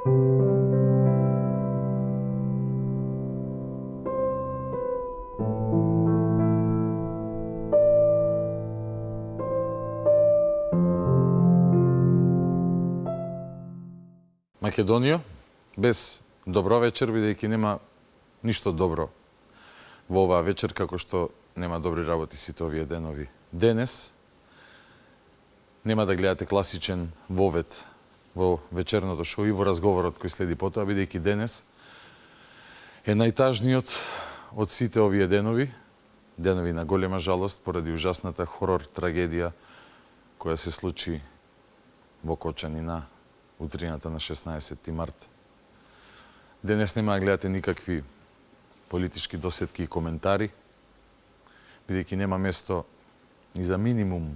Македонија, без добро вечер, бидејќи нема ништо добро во оваа вечер, како што нема добри работи сите овие денови. Денес нема да гледате класичен вовед во вечерното шоу и во разговорот кој следи потоа, бидејќи денес е најтажниот од сите овие денови на голема жалост поради ужасната хорор трагедија која се случи во Кочани на утрината на 16 март. Денес нема да гледате никакви политички досетки и коментари, бидејќи нема место ни за минимум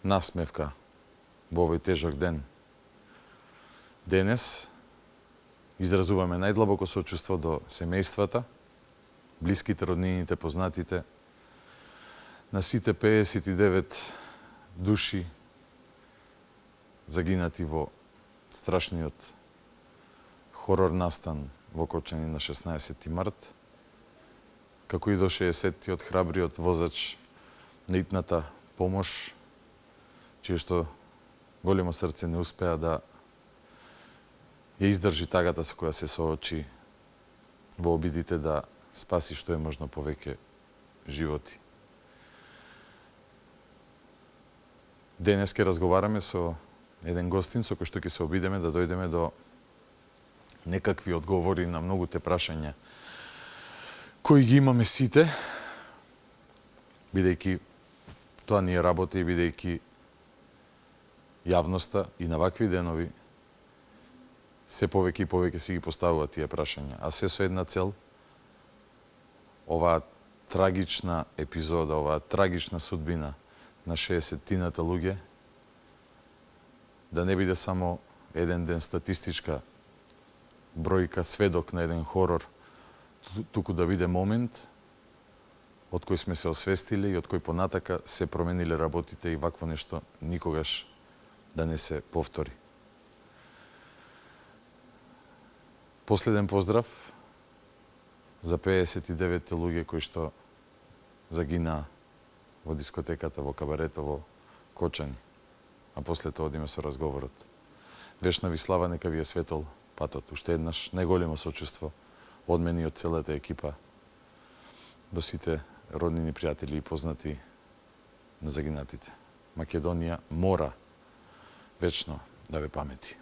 насмевка во овој тежок ден. Денес изразуваме најдлабоко сочувство до семејствата, блиските, роднините, познатите, на сите 59 души загинати во страшниот хорор настан во Кочани на 16 март, како и до 60-тиот храбриот возач на итната помош, чие што големо срце не успеа да ја издржи тагата со која се соочи во обидите да спаси што е можно повеќе животи. Денес ќе разговараме со еден гостин со кој што ќе се обидеме да дојдеме до некакви одговори на многуте прашања кои ги имаме сите, бидејќи тоа ни е работа и бидејќи јавноста и на вакви денови се повеќе и повеќе си ги поставуваат тие прашања, а се со една цел: оваа трагична епизода, оваа трагична судбина на 60-тината луѓе да не биде само еден ден статистичка бројка, сведок на еден хорор, туку да биде момент од кој сме се освестиле и од кој понатака се промениле работите и вакво нешто никогаш да не се повтори. Последен поздрав за 59 луѓе кои што загинаа во дискотеката, во кабарето во Кочани. А после тоа одиме со разговорот. Вечна ви слава, нека ви е светол патот. Уште еднаш најголемо сочувство од мене и од целата екипа до сите роднини, пријатели и познати на загинатите. Македонија мора вечно да ве памети.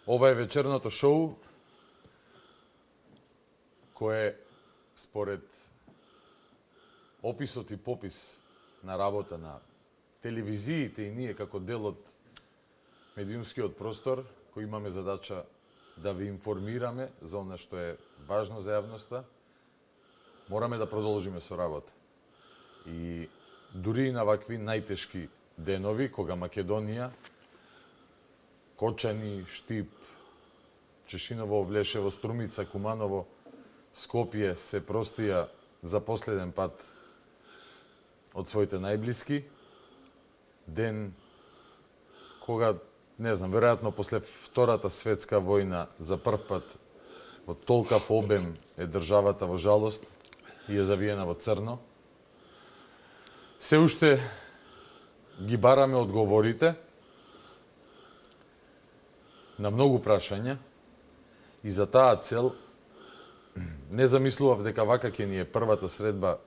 Ова е вечерното шоу кое според описот и попис на работа на телевизиите и ние како дел од медиумскиот простор, кој имаме задача да ви информираме за она што е важно за јавноста, мораме да продолжиме со работа. И дури и на вакви најтешки денови, кога Македонија, Кочани, Штип, Чешиново, Облешево, Струмица, Куманово, Скопје се простија за последен пат од своите најблиски, ден кога, не знам, веројатно после Втората светска војна за прв пат во толкав обем е државата во жалост и е завиена во црно. Се уште ги бараме одговорите на многу прашања и за таа цел не замислував дека вака ќе ни е првата средба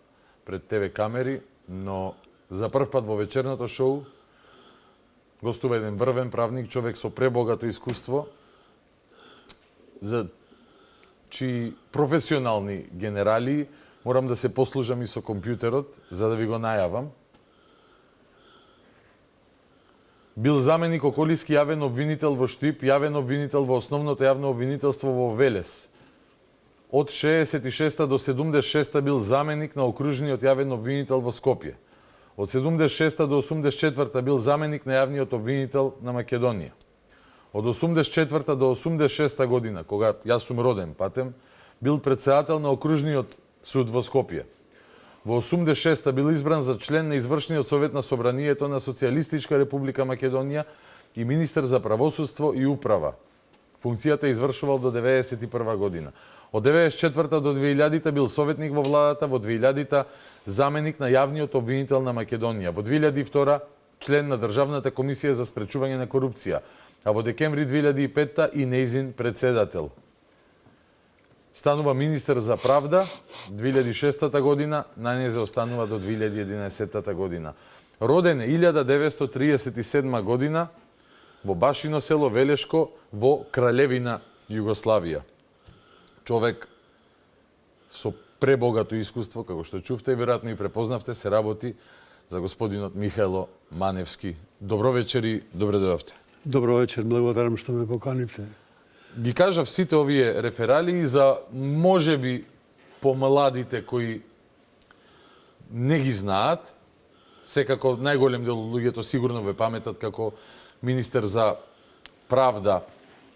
пред ТВ камери, но за прв пат во вечерното шоу гостува еден врвен правник, човек со пребогато искуство, за чии професионални генерали морам да се послужам и со компјутерот, за да ви го најавам. Бил заменик околиски јавен обвинител во Штип, јавен обвинител во основното јавно обвинителство во Велес. Од 66 до 76 бил заменик на окружниот јавен обвинител во Скопје. Од 76 до 84 бил заменик на јавниот обвинител на Македонија. Од 84 до 86 година, кога јас сум роден, патем, бил претседател на окружниот суд во Скопје. Во 86 бил избран за член на извршниот совет на Собранието на Социјалистичка република Македонија и министер за правосудство и управа. Функцијата извршувал до 91 година. Од 94 до 2000 бил советник во владата, во 2000 заменик на јавниот обвинител на Македонија. Во 2002 член на Државната комисија за спречување на корупција, а во декември 2005 и нејзин председател. Станува министер за правда 2006 година, најнизе останува до 2011 година. Роден е 1937 година во Башино село Велешко во Кралевина Југославија. Човек со пребогато искуство, како што чувте и веројатно и препознавте, се работи за господинот Михајло Маневски. Добро вечер и добре дојавте. Добро вечер, благодарам што ме поканивте. Ги кажав сите овие реферали за можеби помладите кои не ги знаат, секако најголем дел од луѓето сигурно ве паметат како министер за правда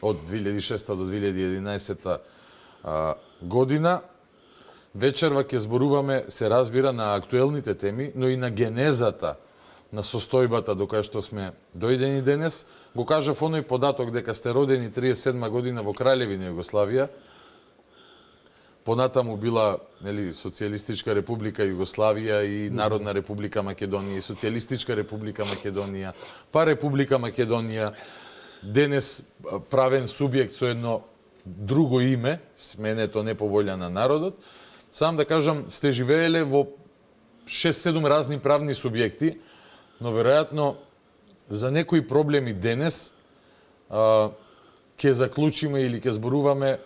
од 2006 до 2011 година. Вечерва ќе зборуваме, се разбира, на актуелните теми, но и на генезата на состојбата до која што сме дојдени денес. Го кажав оној податок дека сте родени 37 година во Краљевина Југославија, понатаму била Социјалистичка република Југославија и Народна република Македонија, и Социјалистичка република Македонија, па Република Македонија, денес правен субјект со едно друго име, сменето не по волја на народот. Сам да кажам, сте живееле во 6-7 разни правни субјекти, но веројатно за некои проблеми денес ќе заклучиме или ќе зборуваме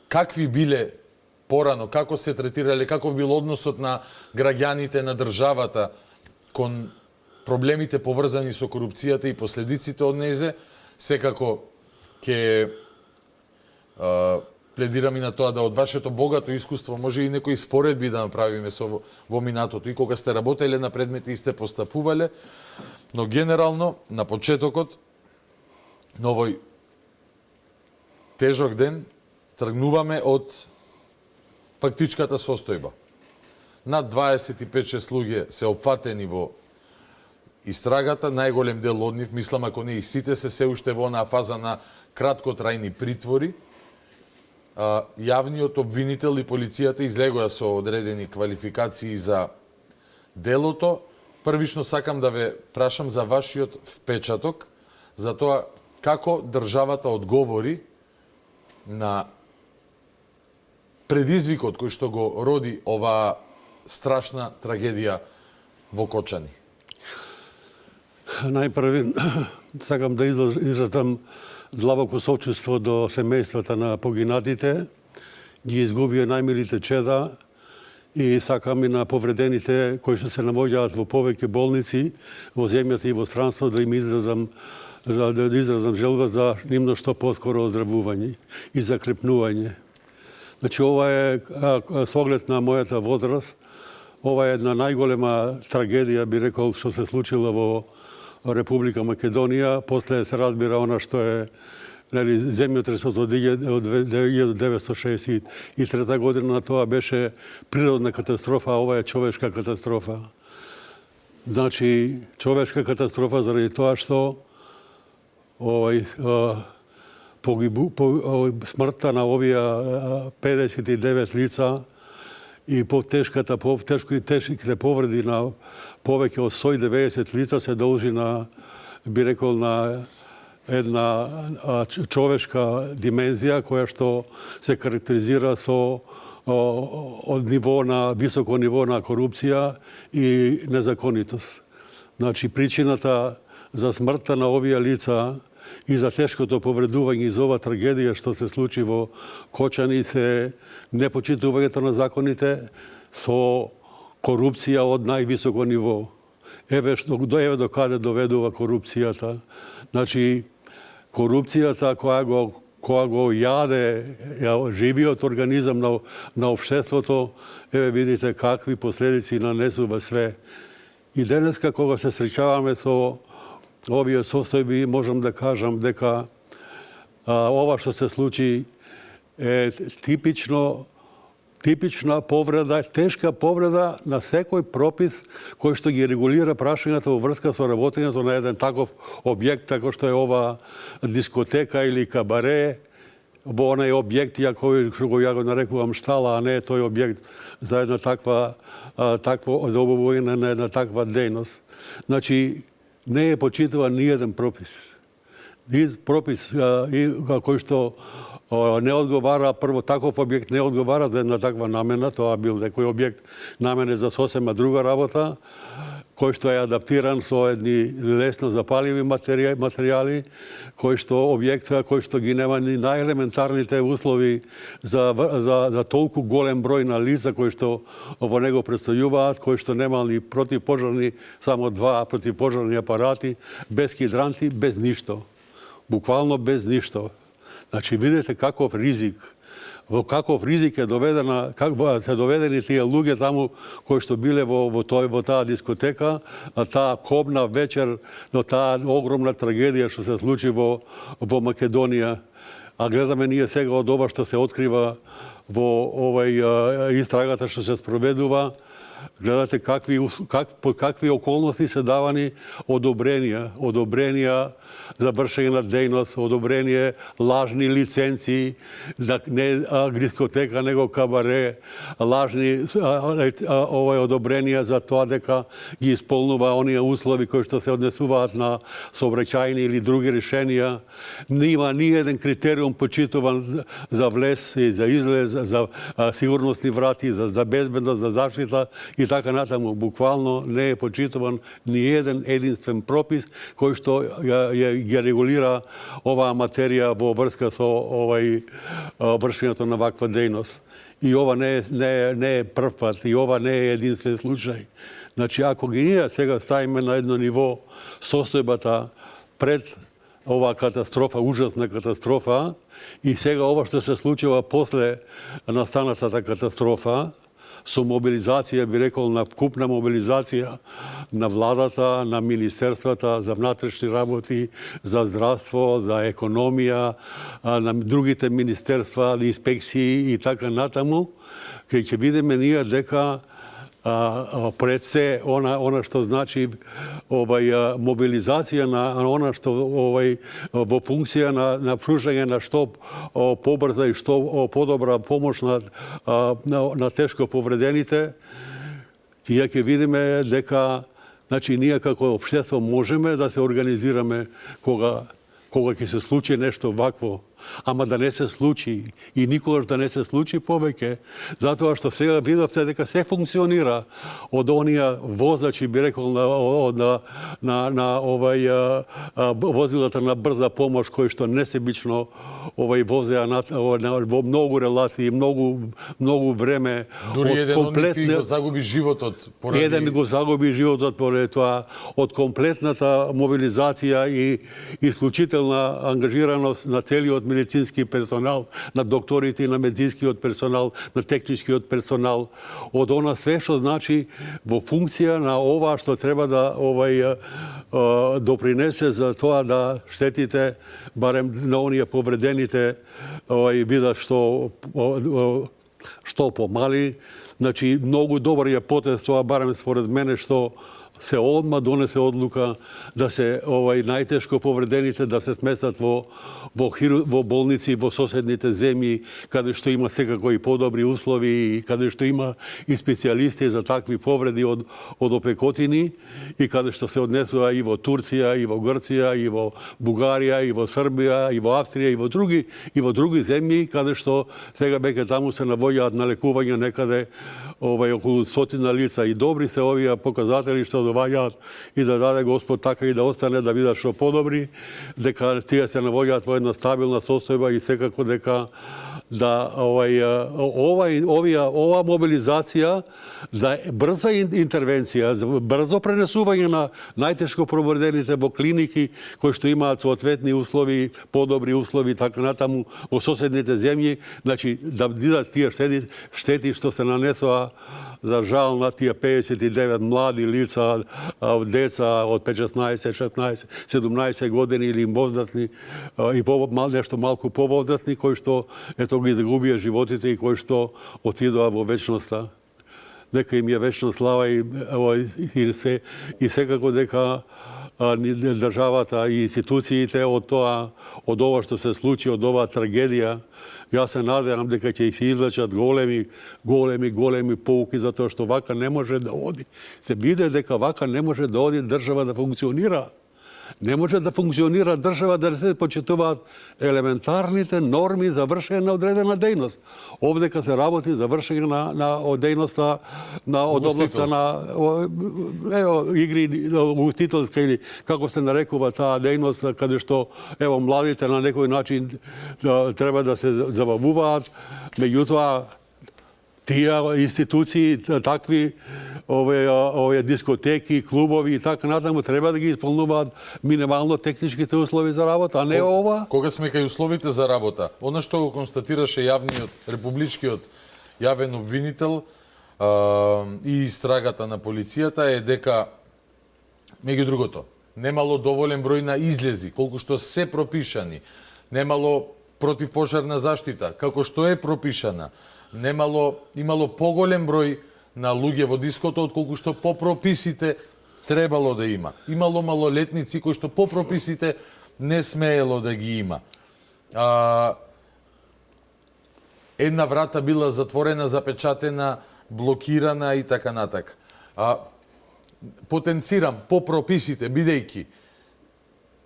какви биле порано, како се третирале, каков бил односот на граѓаните, на државата кон проблемите поврзани со корупцијата и последиците од незе. Секако ќе пледирам и на тоа да од вашето богато искуство може и некои споредби да направиме со во минатото и кога сте работеле на предмети и сте постапувале, но генерално на почетокот на овој тежок ден тргнуваме од фактичката состојба. Над 25-6 луѓе се опфатени во истрагата, најголем дел од нив, мислам ако не и сите се уште во онаа фаза на краткотрајни притвори. Јавниот обвинител и полицијата излегоа со одредени квалификации за делото. Првично сакам да ве прашам за вашиот впечаток, за тоа како државата одговори на предизвикот кој што го роди оваа страшна трагедија во Кочани. Најпрви сакам да изразам длабоко сочувство до семејствата на погинатите, ги изгубија најмилите чеда и сакам и на повредените кои што се наоѓаат во повеќе болници во земјата и во странство да им изразам желба за нивно што поскоро оздравување и закрепнување. Значи, ова е, со оглед на мојата возраст, ова е една најголема трагедија, би рекол, што се случила во Република Македонија, после се разбира она што е земјотресот од 1963 година, тоа беше природна катастрофа, а ова е човечка катастрофа. Значи, човечка катастрофа заради тоа што смртта на овие 59 лица и тешките повреди на повеќе од 190 лица се должи на, би рекол, на една човечка димензија која што се карактеризира со високо ниво на корупција и незаконитост. Значи, причината за смртта на овие лица и за тешкото повредување из ова трагедија што се случи во Кочани се непочитувањето на законите со корупција од највисоко ниво. Еве до каде доведува корупцијата. Значи, корупцијата која го јаде живиот организам на општеството, еве видите какви последици нанесува све. И денеска кога се среќаваме со овие состојби, можам да кажам дека ова што се случи е типична повреда, тешка повреда на секој пропис кој што ги регулира прашањата во врска со работењето на еден таков објект, како што е ова дискотека или кабаре, во онај објект кој што ја го нарекувам штала, а не тој објект за една таква обувување на една таква дејност. Значи, не е почитуван ни еден пропис. Пропис кој што не одговара, прво таков објект не одговара за една таква намена, тоа бил некој објект наменет за сосема друга работа, кој што е адаптиран со едни лесно запаливи материјали, кој што објекта кој што ги нема ни најелементарните услови за толку голем број на лица кои што во него престојуваат, кои што немал ни противпожарни, само 2 противпожарни апарати, без хидранти, без ништо. Буквално без ништо. Значи, видите каков ризик, во каков ризик е доведена, како се доведени тие луѓе таму кои што биле во таа дискотека, таа кобна вечер, но таа огромна трагедија што се случи во Македонија. А гледаме ние сега од ова што се открива во истрагата што се спроведува, гледате под какви околности се давани одобренија за вршење на дејност, одобрение лажни лиценци, не дискотека, него кабаре, лажни одобренија за тоа дека ги исполнува оние услови кои што се однесуваат на сообраќајни или други решенија. Нема ни еден критериум почитуван за влез и за излез, за сигурностни врати, за безбедност, за заштита и така натаму. Буквално не е почитуван ни еден единствен пропис кој што ги регулира оваа материја во врска со вршењето на ваква дејност. И ова не е прв пат, и ова не е единствен случај. Значи, ако ги ние сега ставиме на едно ниво состојбата пред оваа катастрофа, ужасна катастрофа, и сега ова што се случува после настанатата катастрофа, со мобилизација, би рекол, на купна мобилизација на владата, на министерствата за внатрешни работи, за здравство, за економија, на другите министерства, инспекции и така натаму, кај ќе видиме ние дека пред се она што значи мобилизација на она што во функција на пружање на што побрза и што подобра помош на тешко повредените, тие ќе видиме дека значи ние како општество можеме да се организираме кога ќе се случи нешто вакво, ама да не се случи и никогаш да не се случи повеќе, затоа што сега видовте дека се функционира од оние возачи, би рекол, на возилата на брза помош кои што несебично возеа во многу релации, многу време. Дури еден од нив го загуби животот поради... Еден го загуби животот поради тоа, од комплетната мобилизација и исклучителна ангажираност на целиот медицински персонал, на докторите и на медицинскиот персонал, на техничкиот персонал, од она све што значи во функција на ова што треба да допринесе за тоа да штетите, барем на оние повредените, бидат што помали. Значи, многу добар е потез тоа, барем според мене, што се одма донесе одлука да се најтешко повредените да се сместат во болници во соседните земји, каде што има секако и подобри услови и каде што има и специјалисти за такви повреди од опекотини и каде што се однесува и во Турција, и во Грција, и во Бугарија, и во Србија, и во Австрија, и во други земји, каде што сега веќе таму се навоѓаат на лекување некаде околу 100 лица и добри се овие показатели што доваѓаат и да даде Господ така и да остане да бидат што подобри, дека тие се навоѓаат во една стабилна состојба и секако дека да ова мобилизација, да брза интервенција, брзо пренесување на најтешко повредените во клиники кои што имаат соодветни услови, подобри услови така натаму во соседните земји, значи да бидат тие штети што се нанесоа за жал на тие 59 млади лица, деца од 15, 16, 17 години или возрастни и нешто малку повозрастни кои што ето ги загубија животите и кои што отидоа во вечноста. Нека им е вечна слава и секако дека државата и институциите од ова што се случи, од оваа трагедија, јас се надевам дека ќе се извлечат големи поуки за тоа што вака не може да оди. Се биде дека вака не може да оди држава да функционира. Не може да функционира држава да не се почитуваат елементарните норми за вршење на одредена дејност. Овдека се работи за вршење на дејноста од областта на игри угостителска или како се нарекува таа дејност, каде што младите на некој начин треба да се забавуваат, меѓутоа тие институции, такви овие дискотеки, клубови и така натаму треба да ги исполнуваат минимално техничките услови за работа, а не ова. Кога сме кај условите за работа, она што го констатираше јавниот, републичкиот јавен обвинител и истрагата на полицијата е дека, меѓу другото, немало доволен број на излези, колку што се пропишани, немало противпожарна заштита, како што е пропишана, имало поголем број на луѓе во диското, отколку што по прописите требало да има. Имало малолетници кои што по прописите не смеело да ги има. Една врата била затворена, запечатена, блокирана и така натака. Потенцирам, по прописите, бидејќи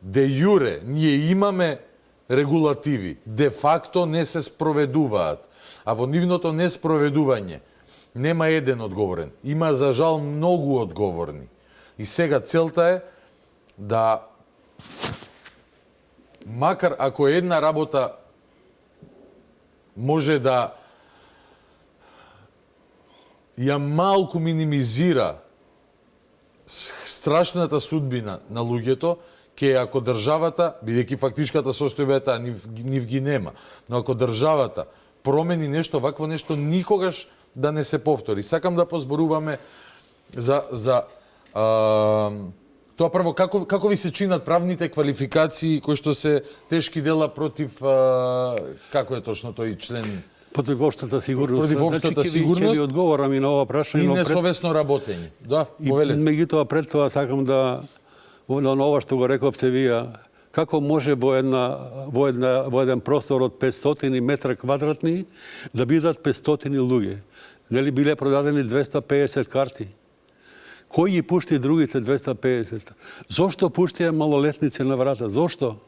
де јуре ние имаме регулативи, де факто не се спроведуваат, а во нивното неспроведување нема еден одговорен. Има, за жал, многу одговорни. И сега целта е да, макар ако една работа може да ја малку минимизира страшната судбина на луѓето, ке ако државата, бидејќи фактичката состојба е таа, нив ги нема, но ако државата промени нешто, вакво нешто никогаш да не се повтори. Сакам да позборуваме за тоа прво, како ви се чинат правните квалификации кои што се тешки дела против, како е точно тој член? Против општата сигурност. Против општата сигурност. Ќе ви одговорам и на ова прашање. И несовесно работење. Да, повелете. Меѓутоа, пред тоа сакам да, на ова што го рековте вие, како може во еден простор од 500 метра квадратни да бидат 500 луѓе? Нели биле продадени 250 карти? Кој ги пушти другите 250? Зошто пуштија малолетници на врата? Зошто?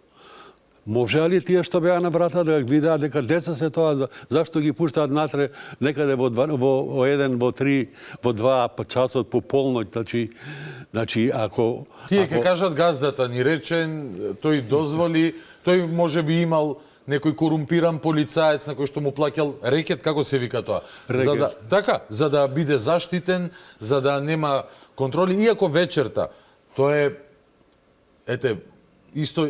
Може ли тие што беа на врата да видеа дека деца се тоа? Зашто ги пуштаат натре некаде во 1, во 3, во 2 часот по полноќ? Значи, ако... Тие ќе кажат газдата ни речен, тој дозволи, тој може би имал некој корумпиран полицаец на кој што му плаќал рекет, како се вика тоа? За да биде заштитен, за да нема контроли, иако вечерта, тоа е, исто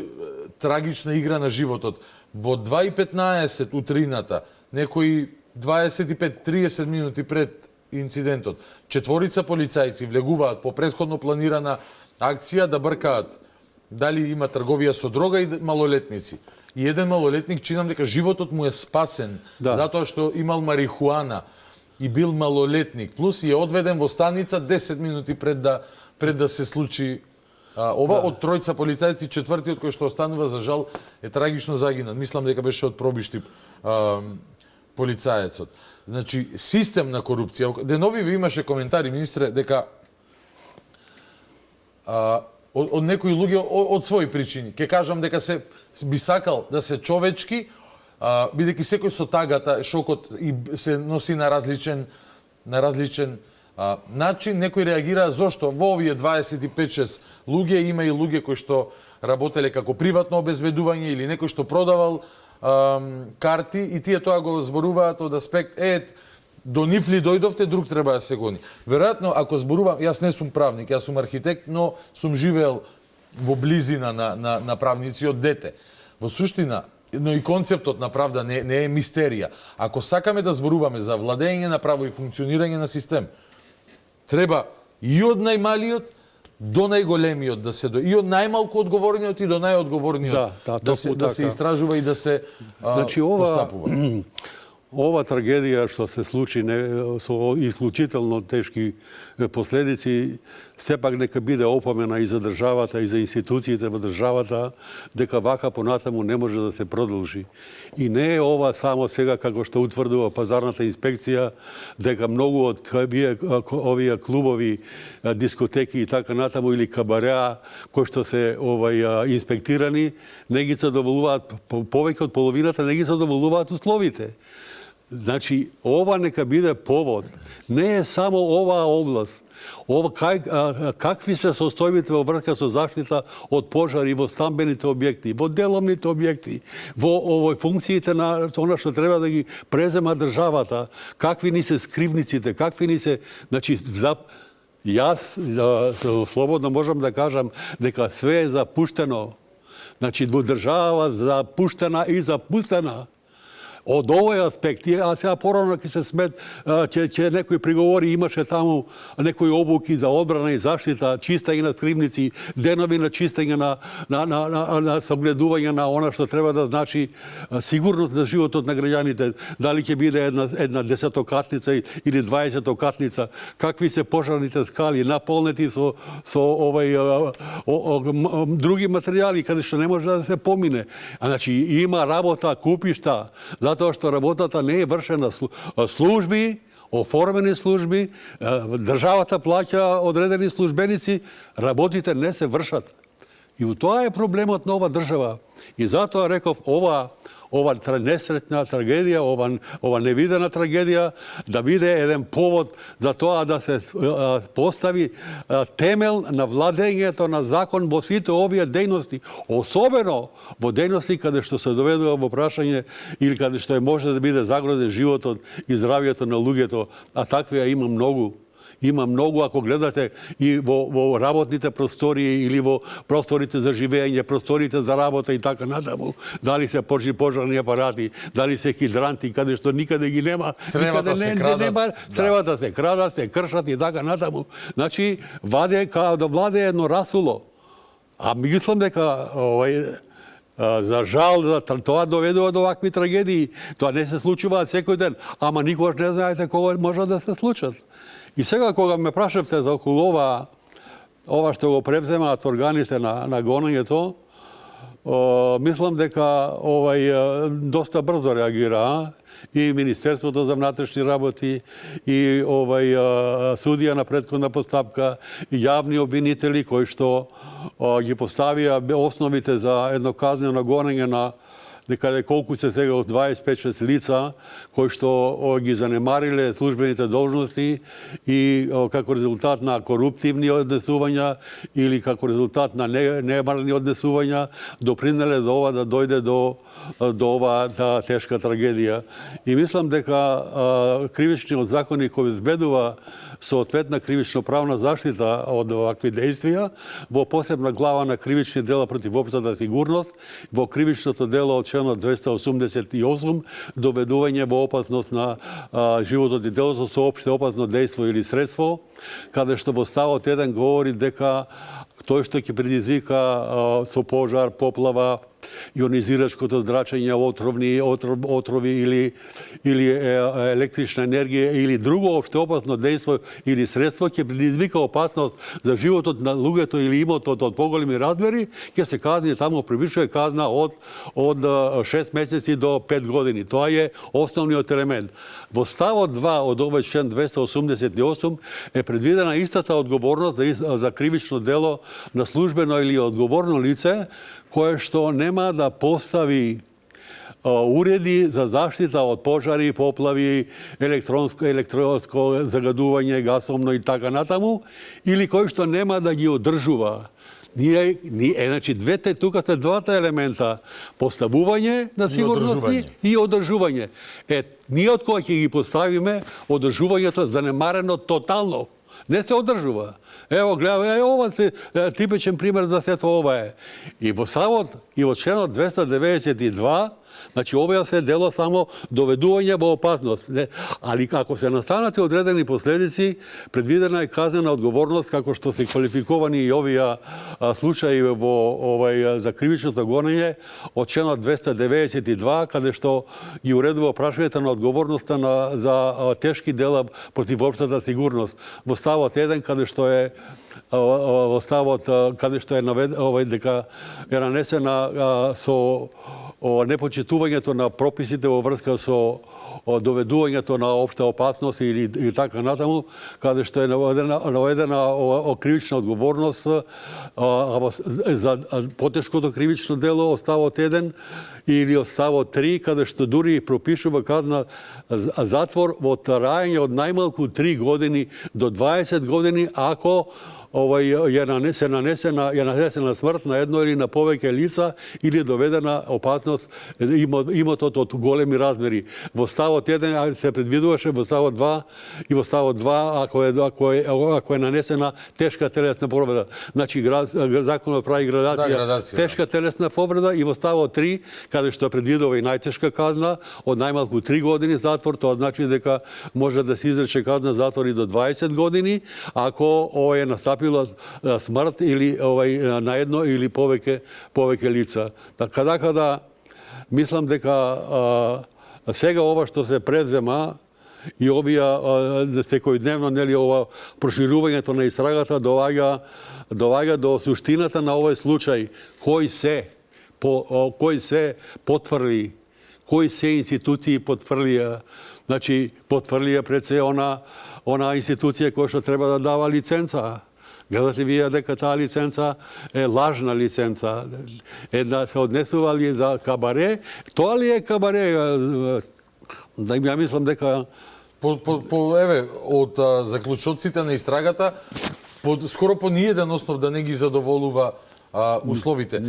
трагична игра на животот. Во 2:15 утрината, некои 25-30 минути пред инцидентот, 4 полицајци влегуваат по претходно планирана акција да бркаат дали има трговија со дрога и малолетници. И еден малолетник, чинам дека животот му е спасен, затоа што имал марихуана и бил малолетник, плюс е одведен во станица 10 минути пред пред да се случи ова. Од тројца полицајци, четвртиот кој што останува за жал е трагично загинат. Мислам дека беше од Пробиштип полицаецот. Значи, систем на корупција. Денови ви имаше коментари, министре, дека од некои луѓе од своји причини. Ке кажам дека се би сакал да се човечки, бидејќи секој со тагата, шокот и се носи на различен начин. Некои реагираа зошто во овие 25-6 луѓе има и луѓе кои што работеле како приватно обезбедување или некој што продавал карти и тие тоа го зборуваат од аспект до нив ли дојдовте, друг треба да се гони. Веројатно, ако зборувам, јас не сум правник, јас сум архитект, но сум живеел во близина на правници од дете. Во суштина, но и концептот на правда не е мистерија. Ако сакаме да зборуваме за владење на право и функционирање на систем, треба и од најмалиот до најголемиот да се и од најмалку одговорниот и до најодговорниот да се истражува и да се постапува. Ова трагедија што се случи со исклучително тешки последици, сепак нека биде опомена и за државата и за институциите во државата дека вака понатаму не може да се продолжи. И не е ова само сега како што утврдува пазарната инспекција дека многу од овие клубови, дискотеки и така натаму или кабареа кои што се инспектирани не ги задоволуваат, повеќе од половината не ги задоволуваат условите. Значи, ова нека биде повод. Не е само оваа област. Какви се состојбите во врска со заштита од пожари во стамбените објекти, во деломните објекти, во функциите на она што треба да ги презема државата, какви ни се скривниците, какви ни се... Значи, јас слободно можам да кажам дека све е запуштено. Значи, во држава запуштена и запустена. Од овој аспект, а сега порано ќе се смет, ќе некои приговори имаше таму некои обуки за одбрана и заштита, чистење на скривници, денови на чистење на согледување на она што треба да значи сигурност на животот на граѓаните, дали ќе биде една 10-катница или 20-катница, какви се пожарните скали, наполнети со други материјали каде што не може да се помине. Значи има работа, купишта, затоа што работата не е вршена служби, оформени служби, државата плаќа одредени службеници, работите не се вршат. И тоа е проблемот на ова држава. И затоа реков, ова несретна трагедија, ова невидена трагедија, да биде еден повод за тоа да се постави темел на владењето на закон во сите овие дејности, особено во дејности каде што се доведува во прашање или каде што може да биде загрозен животот и здравието на луѓето, а таквија има многу. Има многу, ако гледате и во работните простории или во просторите за живење, просторите за работа и така натаму. Дали се пожарни апарати, дали се хидранти, каде што никаде ги нема. Цревата се крадат. Цревата се крадат, се кршат и така натаму. Значи, да владе едно расуло. А мислам дека за жал, тоа доведува до вакви трагедии. Тоа не се случуваат секој ден, ама никогаш не знаете кога може да се случат. И сега кога ме прашавте за околу ова што го превземаат органите на гонењето, мислам дека доста брзо реагира и Министерството за внатрешни работи, и судија на претходна постапка, и јавни обвинители кои што ги поставија основите за едно казнено гонење на некаде колку се сега од 25-6 лица кои што ги занемариле службените должности и како резултат на коруптивни однесувања или како резултат на немарни однесувања допринеле до ова да дојде до оваа тешка трагедија. И мислам дека кривичниот законник обезбедува соодветна кривично-правна заштита од овакви действија во посебна глава на кривични дела против општата сигурност, во кривичното дело од членот 288, доведување во опасност на животот и телото со опште опасно дејство или средство, каде што во ставот 1 говори дека тој што ќе предизвика со пожар, поплава, ионизирачкото зрачење, отрови или електрична енергија или друго општеопасно дејство или средство ќе предизвика опасност за животот на луѓето или имотот од поголеми размери, ќе се казни таму превишува казна од 6 месеци до 5 години. Тоа е основниот елемент. Во ставот 2 од овој член 288 е предвидена истата одговорност за кривично дело на службено или одговорно лице кое што нема да постави уреди за заштита од пожари, поплави, електронско загадување, гасовно и така натаму, или кој што нема да ги одржува. Значи, тука се двата елемента, поставување на сигурности и одржување. Ние од која ќе ги поставиме, одржувањето занемарено тотално. Не се одржува. Ево, гледа, ова се типичен пример за сето ова е. И во ставот, и во членот 292, значи овоја се дело само доведување во опасност. Али ако се настанати одредени последици, предвидена е казнена одговорност, како што се квалификувани и овие случаи во за кривичното гонење од членот 292, каде што ги уредува прашањето на одговорноста за тешки дела против општата сигурност. Во ставот 1, каде што е во ставот каде што е дека е нанесена со непочитувањето на прописите во врска со доведувањето на општа опасност или така натаму, каде што е наведена кривична одговорност за потешкото кривично дело од ставот 1 или од ставот 3, каде што дури пропишува казна затвор во траење од најмалку 3 години до 20 години ако е нанесена смрт на едно или на повеќе лица или доведена опасност имотот од големи размери. Во ставот 1 се предвидуваше, во ставот 2 и во ставот 2 ако е нанесена тешка телесна повреда. Значи законот прави градација. Тешка телесна повреда и во ставот 3 каде што предвидува и најтешка казна од најмалку 3 години затвор, тоа значи дека може да се изрече казна затвор и до 20 години ако е настапила смрт или на едно или повеќе лица. Така да мислам дека сега ова што се презема и овие секојдневно нели ова проширувањето на истрагата доваѓа до суштината на овој случај, кои се потврли, кои се институции потврлија. Значи потврлија пред се она институција која што треба да дава лиценца. Гледате вие дека таа лиценца е лажна лиценца. Да се однесува ли за кабаре? Тоа ли е кабаре? Да ја мислам дека еве од заклучоците на истрагата скоро по ниеден основ да не ги задоволува условите.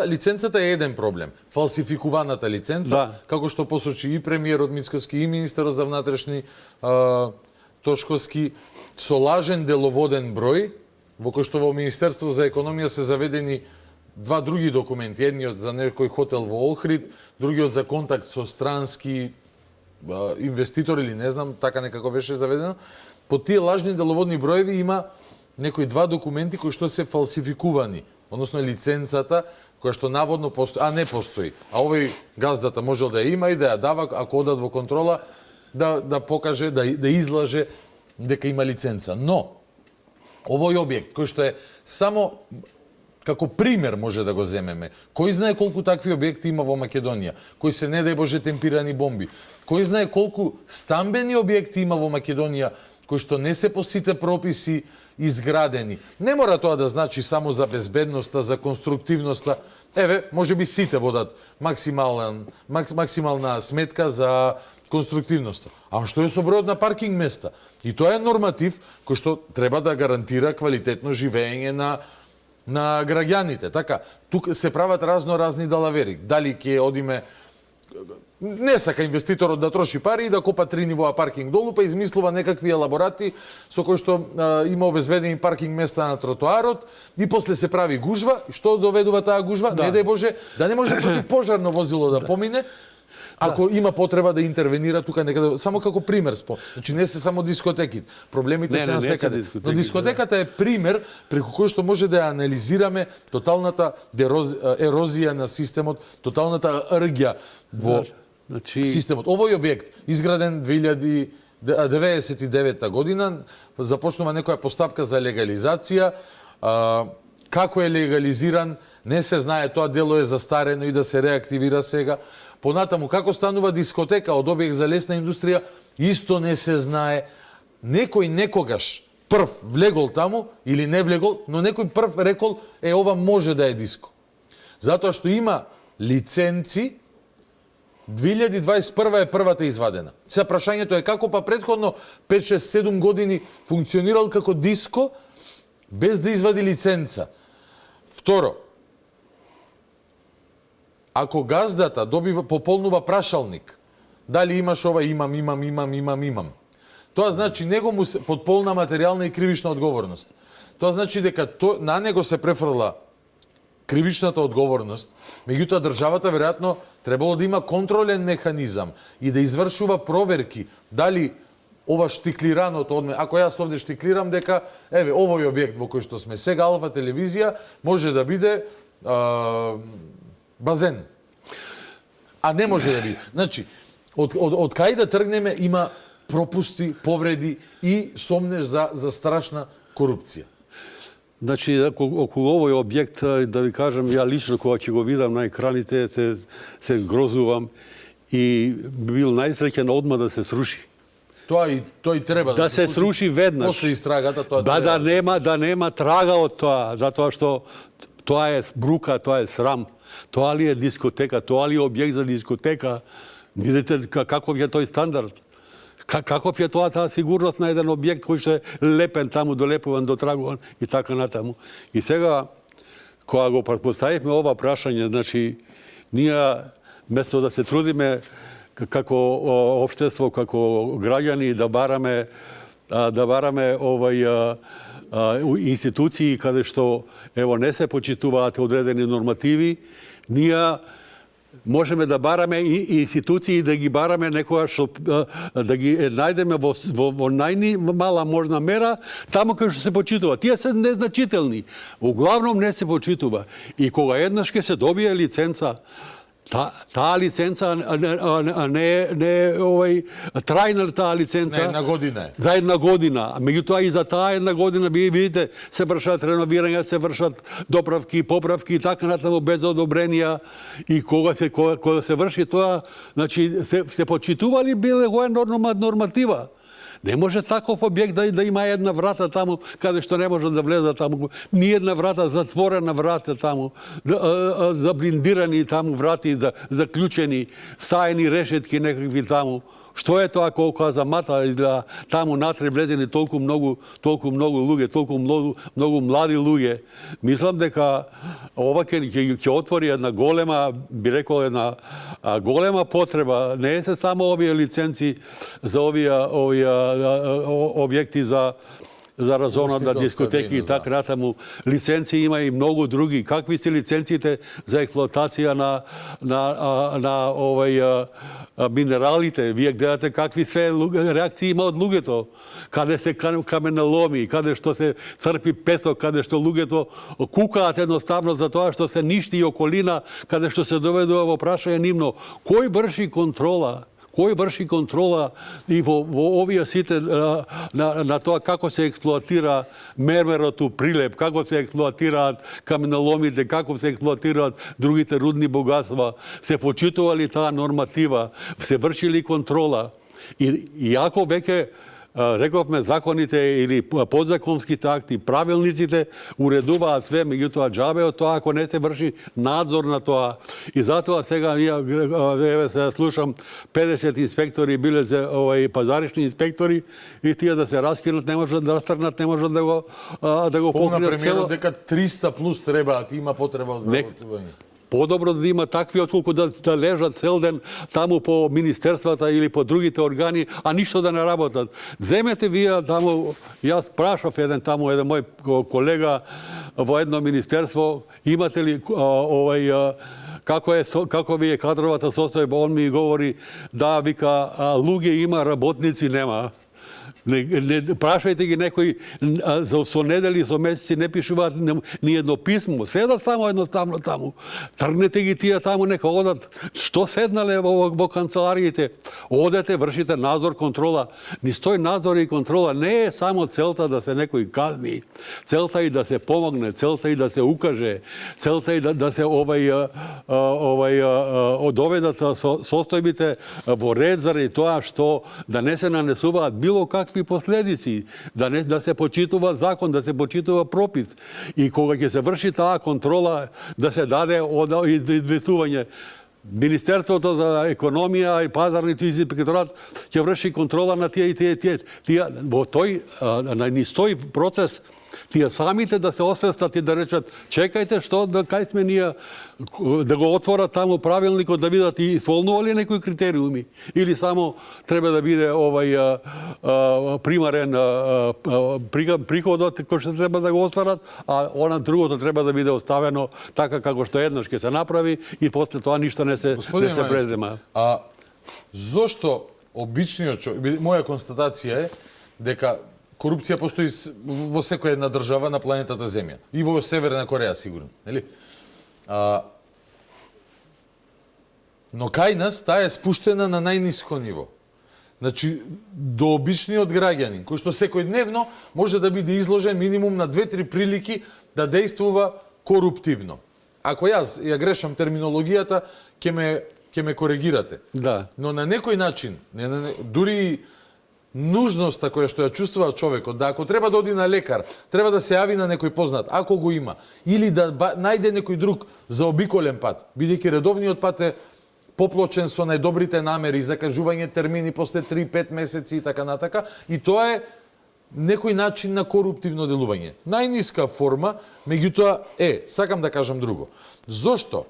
Лиценцата е еден проблем. Фалсификуваната лиценца, како што посочи и премиерот Мицкоски и министерот за внатрешни Тошковски, со лажен деловоден број, во кој што во Министерство за економија се заведени два други документи. Едниот за некој хотел во Охрид, другиот за контакт со странски инвеститор или не знам, така некако беше заведено. По тие лажни деловодни броеви има некои два документи кои што се фалсификувани, односно лиценцата која што наводно постои, не постои. А овој газдата можел да ја има и да ја дава ако одат во контрола да покаже, да излаже дека има лиценца. Но овој објект кој што е само како пример може да го земеме. Кој знае колку такви објекти има во Македонија? Кои се не дај Боже темпирани бомби? Кој знае колку стамбени објекти има во Македонија кои што не се по сите прописи изградени? Не мора тоа да значи само за безбедноста, за конструктивноста. Еве, можеби сите водат максимална сметка за конструктивноста. А што е со бројот на паркинг места? И тоа е норматив кој што треба да гарантира квалитетно живење на граѓаните. Така, тук се прават разни далавери. Дали ќе одиме не сака инвеститорот да троши пари и да копа 3 нивоа паркинг долу, па измислува некакви елаборати со кои што има обезбедени паркинг места на тротоарот и после се прави гужва. Што доведува таа гужва? Не дај Боже, да не може против пожарно возило да помине. Ако има потреба да интервенира тука некаде, само како пример значи не се само дискотеките, проблемите се насекаде. Но дискотеката е пример преку кој што може да ја анализираме тоталната ерозија на системот, тоталната ргја во системот. Овој објект изграден 1999 година, започнува некоја постапка за легализација. Како е легализиран, не се знае, тоа дело е застарено и да се реактивира сега. Понатаму, како станува дискотека од објект за лесна индустрија, исто не се знае. Некој некогаш прв влегол таму, или не влегол, но некој прв рекол, ова може да е диско. Затоа што има лиценци, 2021 е првата извадена. Сега прашањето е како па предходно 5, 6, 7 години функционирал како диско, без да извади лиценца. Второ, ако газдата пополнува прашалник, дали имаш ова, имам. Тоа значи него му се подполна материјална и кривична одговорност. Тоа значи дека на него се префрла кривичната одговорност, меѓутоа државата веројатно требало да има контролен механизам и да извршува проверки дали ова штиклираното одме, ако јас овде штиклирам дека овој објект во кој што сме сега, Алфа телевизија, може да биде базен. А не може да биде. Значи, од кај да тргнеме има пропусти, повреди и сомнеш за страшна корупција. Значи, околу овој објект, да ви кажам, ја лично кога ќе го видам на екраните, се згрозувам и бил најсреќен одма да се сруши. Тој треба да се сруши веднаш. После истрагата тоа да нема трага од тоа, затоа што тоа е брука, тоа е срам. Тоа ли е дискотека, тоа ли е објект за дискотека? Видите каков е тој стандард? Каков е таа сигурност на еден објект кој што е лепен таму, долепуван, дотрагуван и така натаму. И сега, кога го поставивме ова прашање, значи, ние, место да се трудиме како општество, како граѓани, да бараме институции каде што не се почитуваат одредени нормативи, ние можеме да бараме и институции, да ги бараме некоја што да ги најдеме во најмала можна мера, таму кај што се почитува. Тие се незначителни. Углавном не се почитува. И кога еднаш ќе се добие лиценца, таа лиценца не е трајна таа лиценца. За една година е. За една година. Меѓутоа и за таа една година, вие видите, се вршат реновирања, се вршат доправки, поправки и така натаму без одобренија. И кога се врши тоа, значи се почитували биле која норматива. Не може таков објект да има една врата таму, каде што не може да влезе таму. Ни една врата, затворена врата таму, заблиндирани таму врати, заклучени, саени решетки некакви таму. Што е тоа колку замата изгледа таму натре влезени толку многу луѓе, толку многу млади луѓе. Мислам дека ова ќе отвори една голема, би рекол една голема потреба. Не е се само овие лиценци за овие објекти за разона да дискотеки и така натаму. Лиценци има и многу други. Какви се лиценците за експлоатација на минералите? Вие гледате какви се реакции има од луѓето. Каде се каменоломи, каде што се црпи песок, каде што луѓето кукаат едноставно за тоа што се ништи и околина, каде што се доведува во прашање нивно. Кој врши контрола? Кој врши контрола и во овие сите на тоа како се експлоатира мермерото прилеп, како се експлоатираат каменоломите, како се експлоатираат другите рудни богатства, се почитува ли таа норматива, се врши ли контрола? И ако веќе рековме законите или подзаконските акти, правилниците уредуваат све, меѓутоа џабе од тоа ако не се врши надзор на тоа. И затоа сега се слушам 50 инспектори биле пазаришни инспектори и тие да се раскинат, не можат да растргнат, не можат да го покријат цело. Спомна премиерот дека 300 плюс требаат, има потреба од вработување. Подобро да има такви отколку да лежат цел ден таму по министерствата или по другите органи, а ништо да не работат. Земете вие таму, јас прашав еден мој колега во едно министерство, имате ли како ви е кадровата состојба, он ми говори да, вика, луѓе има, работници нема. Не прашајте ги некои со недели, со месеци не пишуваат ни едно писмо, седат само едноставно таму. Тргнете ги тие таму, нека одат. Што седнале во канцелариите? Одете, вршите надзор, контрола. Низ тој надзор и контрола не е само целта да се некој казни. Целта и да се помогне, целта и да се укаже, целта и да се доведат состојбите во ред заради тоа што да не се нанесуваат било какви последици, да се почитува закон, да се почитува пропис. И кога ќе се врши таа контрола, да се даде известување. Министерството за економија и пазарните инспекторат ќе врши контрола на тие и тие. Во тој, низ тој процес, тие самите да се освестат и да речат чекајте што кај сме ние, да го отворат таму правилникот да видат и исполнува ли некои критериуми или само треба да биде примарен приходот кој што треба да го остварат, а она другото треба да биде оставено така како што еднаш ќе се направи и после тоа ништо не се презема. А зошто обичниот човек, моја констатација е дека корупција постои во секоја една држава на планетата Земја. И во Северна Кореја, сигурно. Нели? Но кај нас таа е спуштена на најниско ниво. Значи, до обичниот граѓанин, кој што секојдневно може да биде изложен минимум на 2-3 прилики да действува коруптивно. Ако јас ја грешам терминологијата, ќе ме коригирате. Да. Но на некој начин, дури нужноста која што ја чувствува човекот, да ако треба да оди на лекар, треба да се јави на некој познат, ако го има, или да најде некој друг заобиколен пат, бидејќи редовниот пат е поплочен со најдобрите намери, закажување термини после 3-5 месеци и така натака, и тоа е некој начин на коруптивно делување. Најниска форма, меѓутоа сакам да кажам друго. Зошто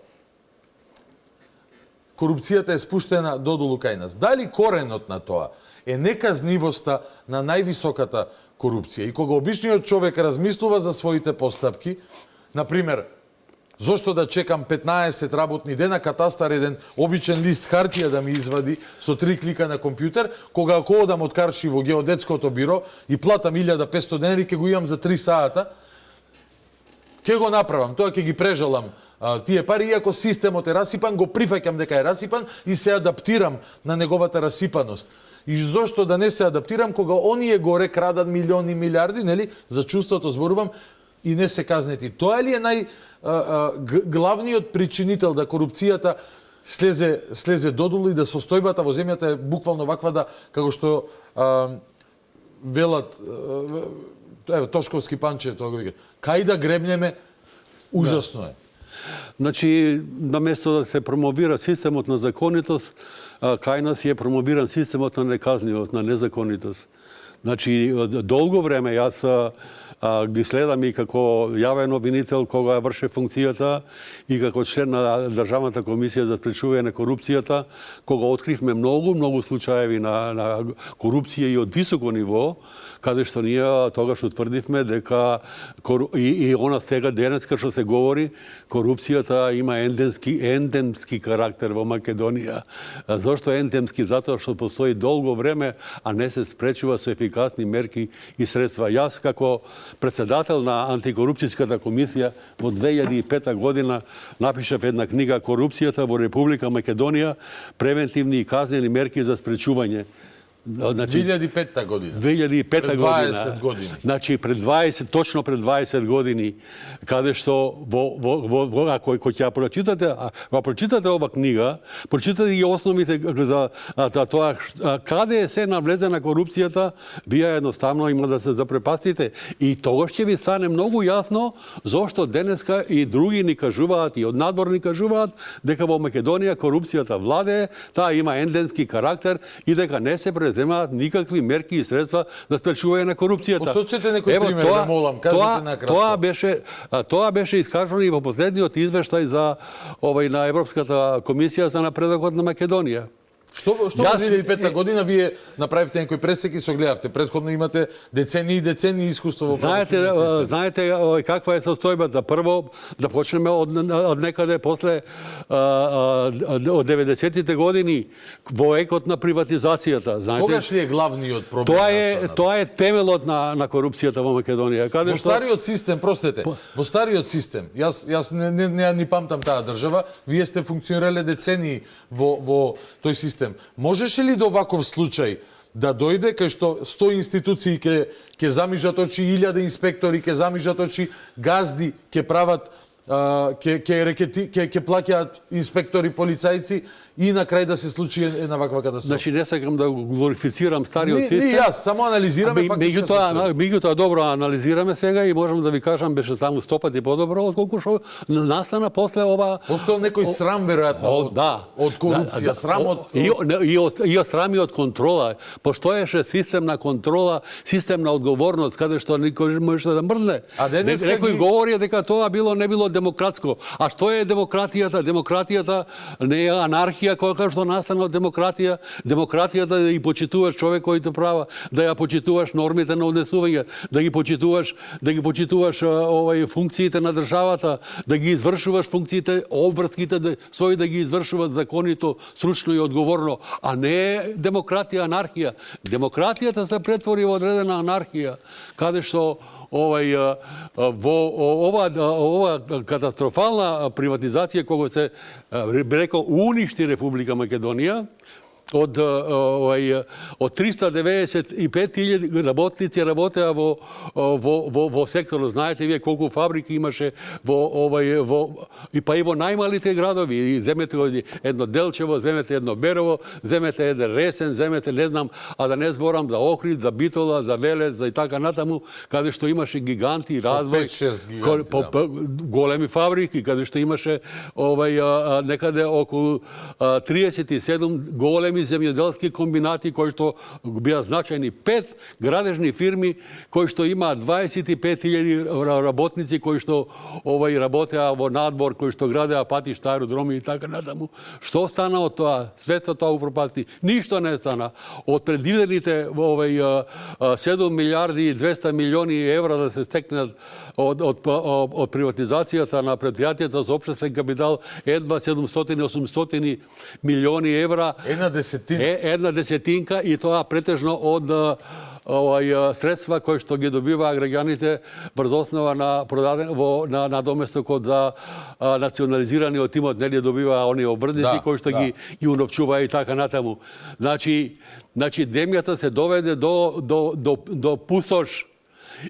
корупцијата е спуштена додолу кај нас? Дали коренот на тоа е неказнивоста на највисоката корупција? И кога обичниот човек размислува за своите постапки, например, зошто да чекам 15 работни дена, катастар еден обичен лист хартија да ми извади со 3 клика на компјутер, кога ако одам од Карши во геодетското биро и платам 1500 денари, ќе го имам за 3 сата, ќе го направам, тоа ќе ги прежалам тие пари, иако системот е расипан, го прифаќам дека е расипан и се адаптирам на неговата расипаност. И зошто да не се адаптирам кога оние горе крадат милиони, милиарди, нели, за чувството зборувам, и не се казнети. Тоа ли е главниот причинител да корупцијата слезе додолу и да состојбата во земјата е буквално ваква да, како што велат, Тошковски Панче, тоа го вика, кај да гребнеме, ужасно е. Значи, наместо да се промовира системот на законитост, кај нас е промовиран системот на неказнивост, на незаконитост. Значи, долго време јас ги следам и како јавен обвинител кога ја врше функцијата и како член на Државната комисија за спречување на корупцијата, кога откривме многу случаеви на корупција и од високо ниво, каде што ние тогаш утврдивме дека и она стега денеска што се говори, корупцијата има ендемски карактер во Македонија. Зошто ендемски? Затоа што постои долго време, а не се спречува со ефикасни мерки и средства. Јас како председател на антикорупцијската комисија во 2005 година напишав една книга "Корупцијата во Република Македонија, превентивни и казнени мерки за спречување". 2005 година. 2005 година. 20 години. Значи точно пред 20 години, каде што ако ќе прочитате ова книга, прочитате и основите за тоа каде се навлезена корупцијата, вие едноставно има да се запрепастите и тогаш ќе ви стане многу јасно зошто денеска и други ни кажуваат и од надвор ни кажуваат дека во Македонија корупцијата владее, таа има ендемски карактер и дека не се земаат никакви мерки и средства за спречување на корупцијата. Посочете некој пример, да молам, кажете накратко. Тоа беше искажано и во последниот извештај за на Европската комисија за напредокот на Македонија. Што во 2005 година вие направивте некој пресек и согледавте? Предходно имате децении и децении искуство во правосудниот систем. Знаете каква е состојбата? Прво да почнеме од некаде после од 90-тите години во екот на приватизацијата. Знаете, Когаш ли е главниот проблем? Тоа е темелот на корупцијата во Македонија. Во стариот систем, простете, во стариот систем, јас не ни памтам таа држава, вие сте функционирале децении во тој систем. Можеше ли до ваков случај да дојде кај што 100 институции ќе замижат очи, 1000 инспектори ќе замижат очи, газди ќе прават ќе плаќаат инспектори, полицајци и на крај да се случи една ваква катастрофа? Значи не сакам да глорифицирам стариот систем. Не, јас само анализираме фактичка состојба. Меѓутоа добро анализираме сега и можам да ви кажам беше таму 100 пати подобро отколку што настана после ова. Постоел некој срам веројатно од корупција, срам од и срам и од контрола. Постоеше систем на контрола, систем на одговорност каде што никој можеше да мрдне. Некој говори дека тоа не било демократско. А што е демократијата? Демократијата не е анархија која што настана од демократија. Демократијата да ги почитуваш човековите права, да ја почитуваш нормите на однесување, да ги почитуваш функциите на државата, да ги извршуваш функциите, обврските своји да ги извршуваат законито, стручно и одговорно, а не демократија, анархија. Демократијата се претвори во одредена анархија, каде што во ова катастрофална приватизација кога се рекол уништи Република Македонија, од 395.000 работници работеа во секторот. Знаете вие колку фабрики имаше и па и во најмалите градови. И земете едно Делчево, земете едно Берово, земете еден Ресен, земете не знам, а да не зборам за Охрид, за Битола, за Велес, за и така натаму, каде што имаше гиганти развој, 5-6 гиганти, големи фабрики, каде што имаше некаде околу 37 големи земјоделски комбинати кои што беа значајни, 5 градежни фирми кои што имаат 25.000 работници кои што работеа во надвор, кои што градеа патишта, аеродроми и така натаму. Што стана од тоа? Светот тоа упропасти. Ништо не стана. Од предвидените 7 милиарди и 200 милиони евра да се стекнат од приватизацијата на предпријатијата за општествен капитал, едва 700-800 милиони евра. Една десетинка и тоа претежно од средства кои што ги добиваа граѓаните врз основа на доместокот за национализираниот имот, нели добиваа оние обврзници кои што ги уновчуваа и така натаму. Значи земјата се доведе до пусош.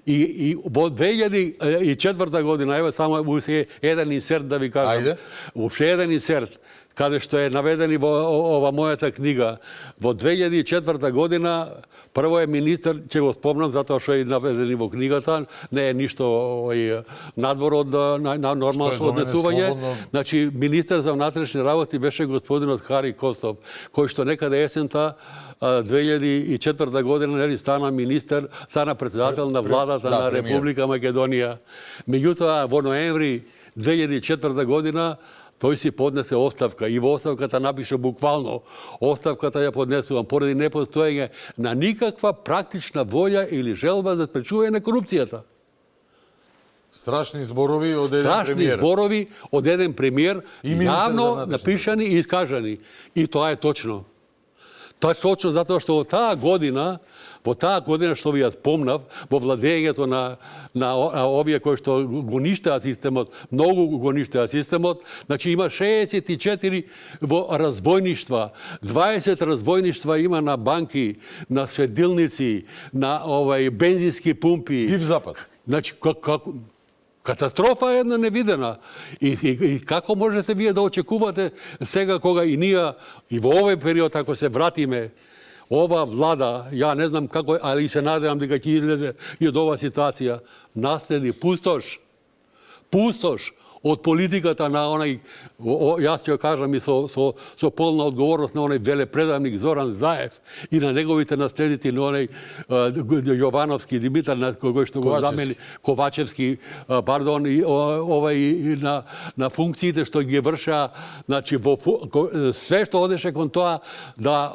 И во 2004 година, еве само еден инсерт да ви кажам. Уште еден инсерт, каде што е наведени во ова мојата книга. Во 2004 година, прво е министер, ќе го спомнам затоа што е наведени во книгата, не е ништо надвор од нормалното однесување. Значи, министер за внатрешни работи беше господинот Хари Костов, кој што некаде есента 2004 година нели стана министер, стана председател на владата на Република Македонија. Меѓутоа, во ноември 2004 година тој си поднесе оставка и во оставката напише буквално: оставката ја поднесувам поради непостоење на никаква практична волја или желба за спречување на корупцијата. Страшни зборови од еден премиер. Страшни зборови од еден премиер, јавно напишани и искажани. И тоа е точно. Тоа е точно затоа што во таа година што ви ја спомнав, во владењето на овие кои што го ништеа системот, многу го ништеа системот, значи има 64 во разбойништва, 20 разбойништва има на банки, на светилници, на бензински пумпи. Див запад. Значи, катастрофа е една невидена. И како можете вие да очекувате сега кога и ние, и во овој период, ако се вратиме, ова влада, ја не знам како, али се надевам дека ќе излезе и од оваа ситуација, наследи пустош од политиката на онај, јас ќе кажам и со полна одговорност на онај велепредавник Зоран Заев и на неговите наследници, на онај Јовановски Димитар, кој што го замени Ковачевски, пардон, и и на функциите што ги вршеа, значи све што одеше кон тоа да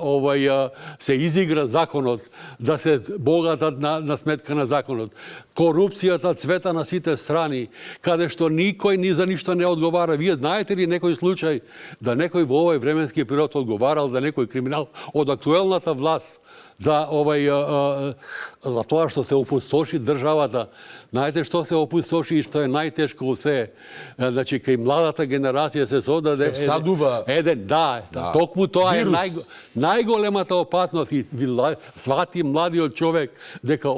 се изигра законот, да се богатат на сметка на законот. Корупцијата цвета на сите страни, каде што никој ни за ништо не одговара. Вие знаете ли некој случај да некој во овој временски период одговарал за некој криминал од актуелната власт за за тоа што се опустоши државата? Знаете што се опустоши и што е најтешко усе? Значи, кај младата генерација се содаде токму тоа е најголемата опасност и свати младиот човек дека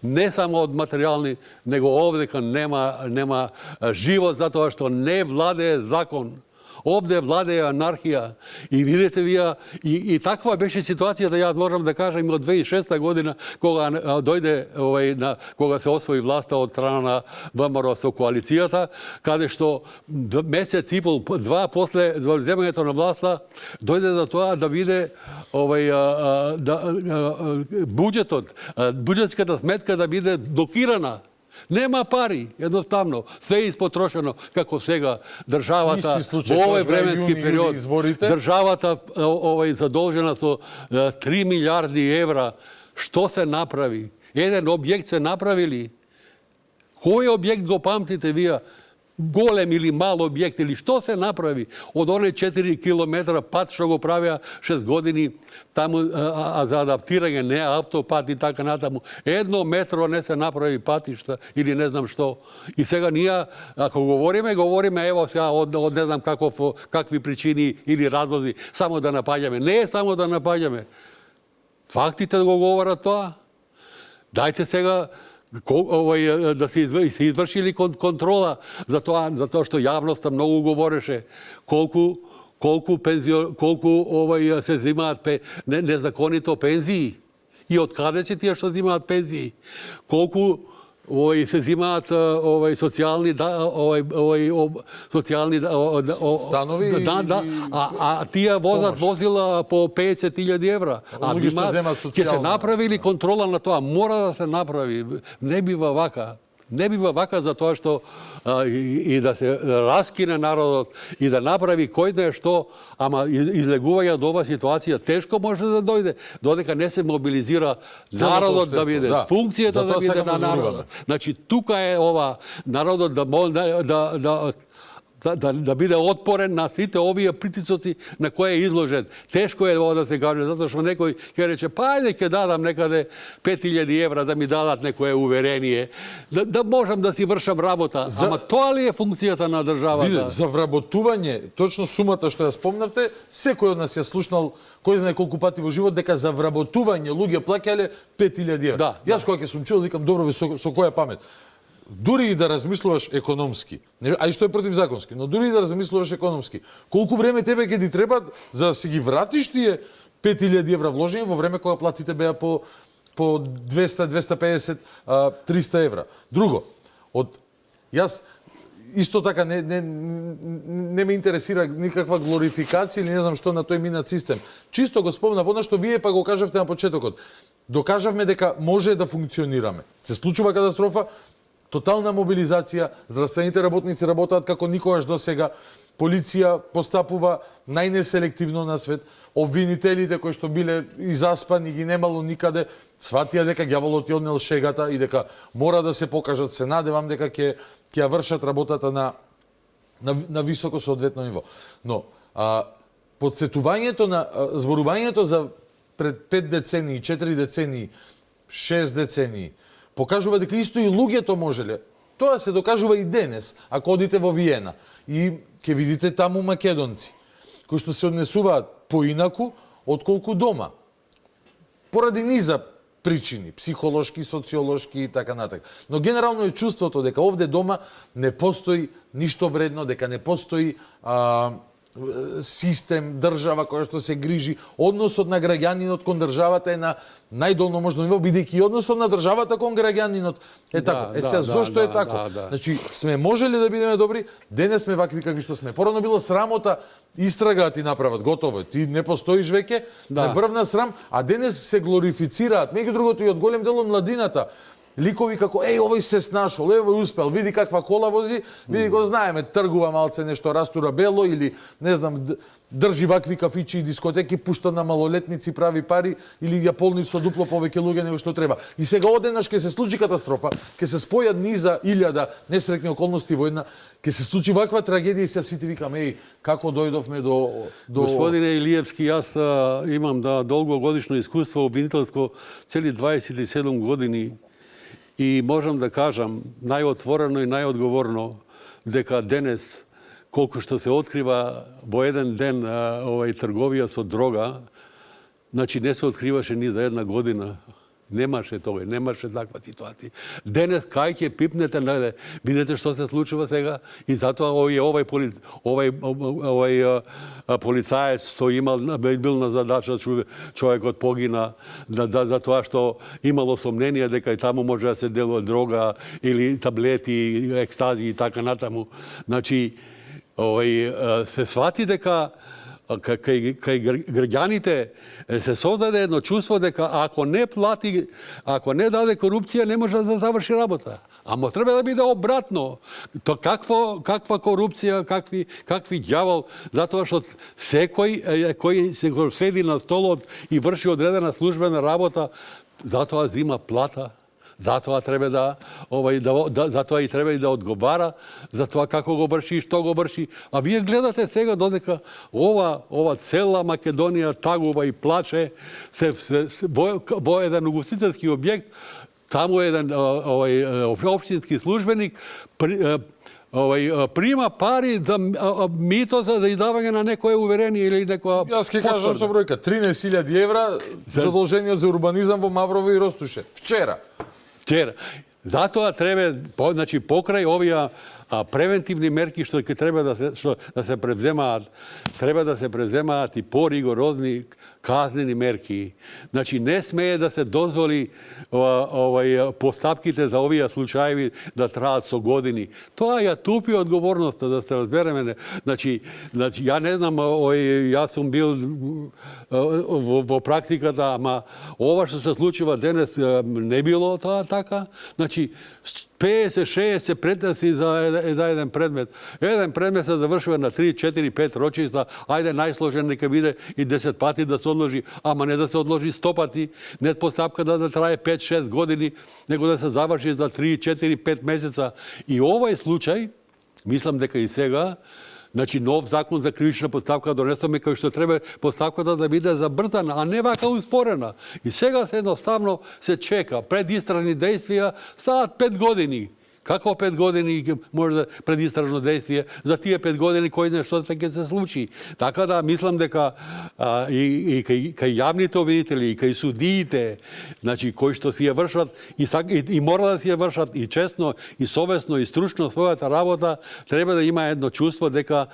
не само од материјални, него овдека нема живот затоа што не владее закон. Овде владее анархија. И видите вие, и таква беше ситуацијата, јас можам да кажам, од 2006 година, кога дојде, кога се освои власта од страна на ВМРО со коалицијата, каде што месец и пол, два после земањето на власта, дојде за тоа да биде буџетот, буџетската сметка да биде блокирана. Нема пари, едноставно. Се е испотрошено, како сега државата во овој временски период. Државата задолжена со 3 милиарди евра. Што се направи? Еден објект се направили. Кој објект го памтите вие? Голем или мал објект, или што се направи од оне 4 километра пат што го правеа 6 години таму за адаптирање, не автопат и така натаму. 1 метро не се направи патишта или не знам што. И сега ние, ако говориме ево сега од не знам какви причини или разлози, само да напаѓаме. Не е само да напаѓаме. Фактите да го говорат тоа. Дајте сега да се извршили контрола за тоа што јавноста многу говореше колку се земаат незаконито пензии и од каде се тие што земаат пензии, колку се земаат социјални станови, а тие возат возила по 50.000 евра. Ќе се направили контрола на тоа, мора да се направи. Не бива вака. Не бива вака за тоа што и да се раскине народот и да направи кој да е што, ама излегување од оваа ситуација тешко може да дојде, додека не се мобилизира народот да биде, функцијата да биде на народот. Значи, тука е ова, народот да биде отпорен на сите овие притисоци на кои е изложен. Тешко е ова да се каже, затоа што некој ќе рече, па ајде ќе дадам некаде 5.000 евра да ми дадат некое уверение, да можам да си вршам работа. Ама тоа ли е функцијата на државата? Виде, за вработување, точно сумата што ја спомнавте, секој од нас ја слушнал кој знае колку пати во живот дека за вработување луѓе плаќале 5.000 евра. Јас кога ќе сум чул, викам, добро бе, со која памет? Дури и да размислуваш економски, а и што е противзаконски, но дури и да размислуваш економски, колку време тебе ќе ти треба за да си ги вратиш тие 5.000 евра вложени во време кога платите беа по 200, 250, 300 евра. Друго, јас исто така не ме интересира никаква глорификација или не знам што на тој минат систем. Чисто го спомнав она што вие па го кажавте на почетокот. Докажавме дека може да функционираме. Се случува катастрофа, тотална мобилизација, здравствените работници работат како никогаш досега, полиција постапува најнеселективно на свет, обвинителите кои што биле изаспани ги немало никаде, сватија дека ѓаволот ја однел шегата и дека мора да се покажат, се надевам дека ќе ја вршат работата на високо соодветно ниво. Но подсетувањето на зборувањето за пред 5 децении, 4 децении, 6 децении покажува дека исто и луѓето можеле. Тоа се докажува и денес, ако одите во Виена и ќе видите таму македонци кои што се однесуваат поинаку отколку дома. Поради низа причини, психолошки, социолошки и така натаму. Но генерално е чувството дека овде дома не постои ништо вредно, дека не постои систем, држава која што се грижи, односот на граѓанинот кон државата е на најдолно можно ниво, бидејќи односот на државата кон граѓанинот е тако. Сега зошто е тако? Значи сме можеле да бидеме добри, денес сме вакви какви што сме. Порано било срамота, истрага ти направат, готово. Ти не постоиш веќе, не врвна срам, а денес се глорифицираат. Меѓу другото и од голем дел од младината. Ликови како, овој се снашол, овој успел, види каква кола вози, види го знаеме, тргува малце нешто, растура бело или, не знам, држи вакви кафичи и дискотеки, пушта на малолетници, прави пари или ја полни со дупло повеќе луѓе него што треба. И сега одеднаш ќе се случи катастрофа, ќе се спојат низа 1000 несреќни околности во една, ќе се случи ваква трагедија и се сите викаме, како дојдовме до... Господине Илиевски, јас имам долгогодишно искуство обвинителско, цели 27 години. И можам да кажам најотворено и најодговорно дека денес, колку што се открива во еден ден трговија со дрога, значи не се откриваше ни за една година. Немаше тоа, немаше таква ситуација. Денес кај ќе пипнете, видите што се случува сега и затоа овој полицаец што бил на задача, човекот погина за тоа што имало сомнение дека и таму може да се делува дрога или таблети, екстази и така натаму. Значи се свати дека кај граѓаните се создаде едно чувство дека ако не плати, ако не даде корупција, не може да заврши работа. Ама треба да биде обратно. То каква корупција, какви ѓавол, затоа што секој кој се седи на столот и врши одредена службена работа, затоа зима плата. Затоа треба затоа и треба и да одговара за тоа како го врши и што го врши. А вие гледате сега додека ова цела Македонија тагува и плаче во еден угостителски објект, таму еден општински службеник прима пари за мито за издавање на некое уверение или некоја... Јас ќе кажам со бројка, 13.000 евра задолжениот за урбанизам во Маврово и Ростуше. Вчера. Затоа треба, значи покрај овие превентивни мерки што ќе треба да се превземаат, треба да се превземаат и поригорозни казнени мерки. Значи не смее да се дозволи постапките за овие случаи да траат со години. Тоа ја тупи одговорноста, да се разбереме. Значи ја не знам, јас сум бил во практиката, ама ова што се случува денес не било тоа така. Значи 50-60 претреси за еден предмет. Еден предмет се завршува на 3, 4, 5 рочиста. Ајде најсложен нека биде и 10 пати да се одложи, ама не да се одложи 100 пати. Не постапка да трае 5-6 години, него да се заврши за 3, 4, 5 месеца. И овој случај, мислам дека и сега, значи нов закон за кривична постапка донесоме кој што треба постапката да биде забрзана, а не вака успорена. И сега се едноставно се чека. Предистражни действија стават 5 години. Како 5 години може да предистражно действие за тие 5 години кој знае што ќе се случи. Така да мислам дека и кај јавните обвинители и кај судиите, значи кои што си ја вршат и мора да си ја вршат и честно и совесно и стручно својата работа, треба да има едно чувство дека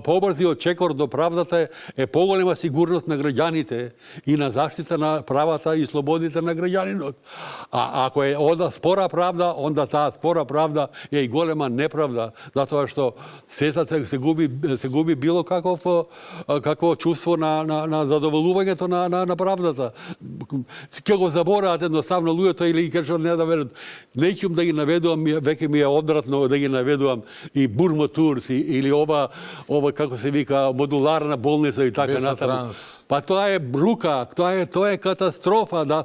побрзиот чекор до правдата е поголема сигурност на граѓаните и на заштита на правата и слободите на граѓанинот. А ако е спора правда, онда таа спора правда е и голема неправда, затоа што сетата се губи било какво чувство на задоволувањето на правдата. Ќе го забораат едноставно луѓето или ќе не да верат. Неќум да ги наведувам, веќе ми е одвратно да ги наведувам и Бурмотурс или ова како се вика модуларна болница и така натаму. Па тоа е брука, тоа е катастрофа да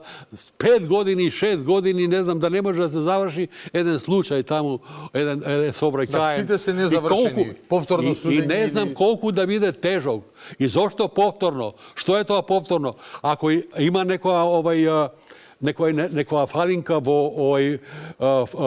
5 години, 6 години, не знам, да не може да се заврши еден случај таму, еден сообраќаен. Сите се незавршени, повторно судени. И не знам колку да биде тежок. И зошто повторно? Што е тоа повторно? Ако има некоја некоја фалинка во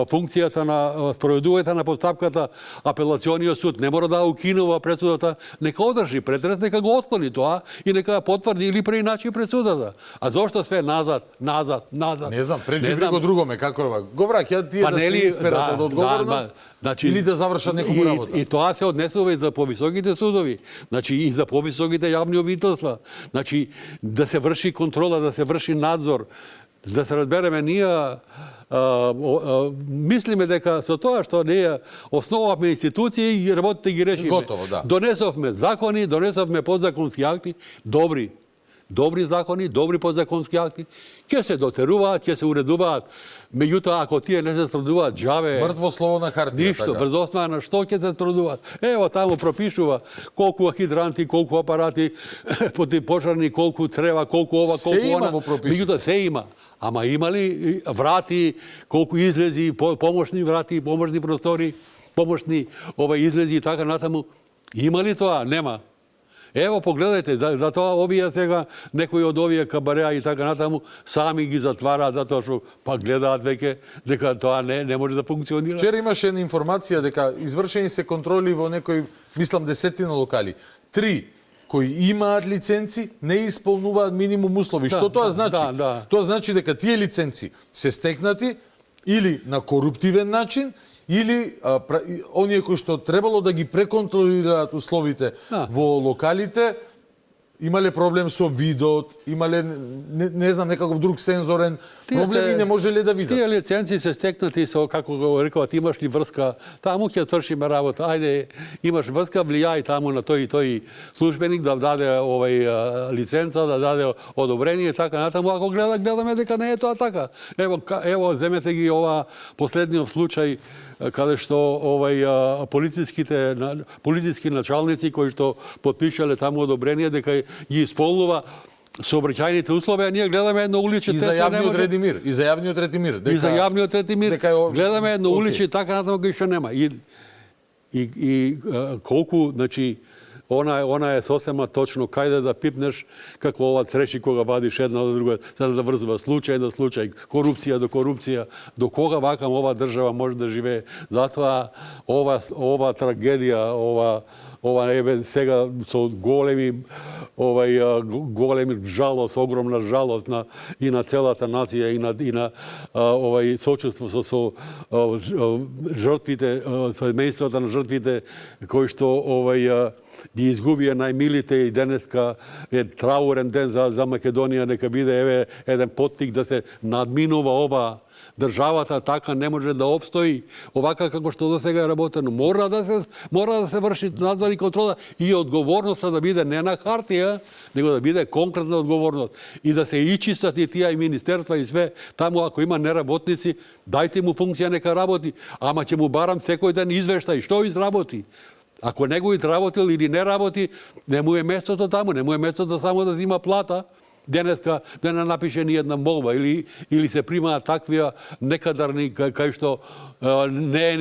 функцијата на спроведувањето на постапката, апелациониот суд не мора да укинува пресудата, нека одржи претрес, нека го отклони тоа и нека потврди или преиначи пресудата. А зошто све назад? Не знам, преđи го другоме, како е ова? Го враќаат тие да се исперат од одговорност или да завршат некому работа. И тоа се однесува и за повисоките судови, значи и за повисоките јавни обвинителства. Значи да се врши контрола, да се врши надзор, да се разбереме ние мислиме дека со тоа што ние основавме институции и работите ги решиме. Готово, да. Донесовме закони, донесовме подзаконски акти, добри закони, добри подзаконски акти, ќе се дотеруваат, ќе се уредуваат. Меѓутоа, ако тие не се спроведуваат, џаве Мртво слово на хартија. ништо, врз основа на што ќе се спроведуваат. Ево таму пропишува колку хидранти, колку апарати, пожарни, колку црева, колку ова, колку Се има она. во прописите. Меѓутоа се има. Ама има ли врати, колку излези, помошни врати, помошни простори, помошни излези и така натаму? Има ли тоа? Нема. Ево, погледајте, за тоа овие сега, некои од овие кабареа и така натаму, сами ги затвараат, затоа што па гледаат веќе дека тоа не може да функционира. Вчера имаше една информација дека извршени се контроли во некои, мислам, десетина локали. 3 кои имаат лиценци, не исполнуваат минимум услови. Што тоа значи? Тоа значи дека тие лиценци се стекнати или на коруптивен начин, или оние кои што требало да ги преконтролираат условите во локалите, имале проблем со видот, имале, не знам, некаков друг сензорен проблем и не можеле да видат. Тие лиценци се стекнати со, како го рекуват, имаш ли врска, таму ќе свршиме работа. Ајде, имаш врска, влијај таму на тој службеник да даде лиценца, да даде одобрение, така натаму. Ако гледаме дека не е тоа така. Ево, земете ги ова последниот случај каде што полициски началници кои што потпишале таму одобрение дека ги исполнува сообраќајните услови, а ние гледаме едно уличе И за јавниот ред и мир, И за јавниот ред и мир. Гледаме едно уличе така натаму кој што нема. И колку, значи, она е сосема точно кајде да пипнеш како ова цреши кога вадиш една од друга, за да врзува случај на случај, корупција до корупција, до кога вакам ова држава може да живее. Затоа ова трагедија, ова еве сега со големи жалост, огромна жалост и на целата нација и на сочувство со жртвите, со семејствата на жртвите кои што ги изгубија најмилите и денеска е траурен ден за Македонија, нека биде еве еден поттик да се надминува ова. Државата така не може да обстои овака како што до сега е работено. Мора да се врши надзор и контрола и одговорноста да биде не на хартија, него да биде конкретна одговорност и да се ичистат и тие и министерства и све. Таму ако има неработници, дајте му функција нека работи, ама ќе му барам секој ден извештај што изработи. Ако не го изработил или не работи, не му е местото таму, не му е местото само да има плата. Денеска да не напише ни една молба или се примаат таквија некадарни кај што не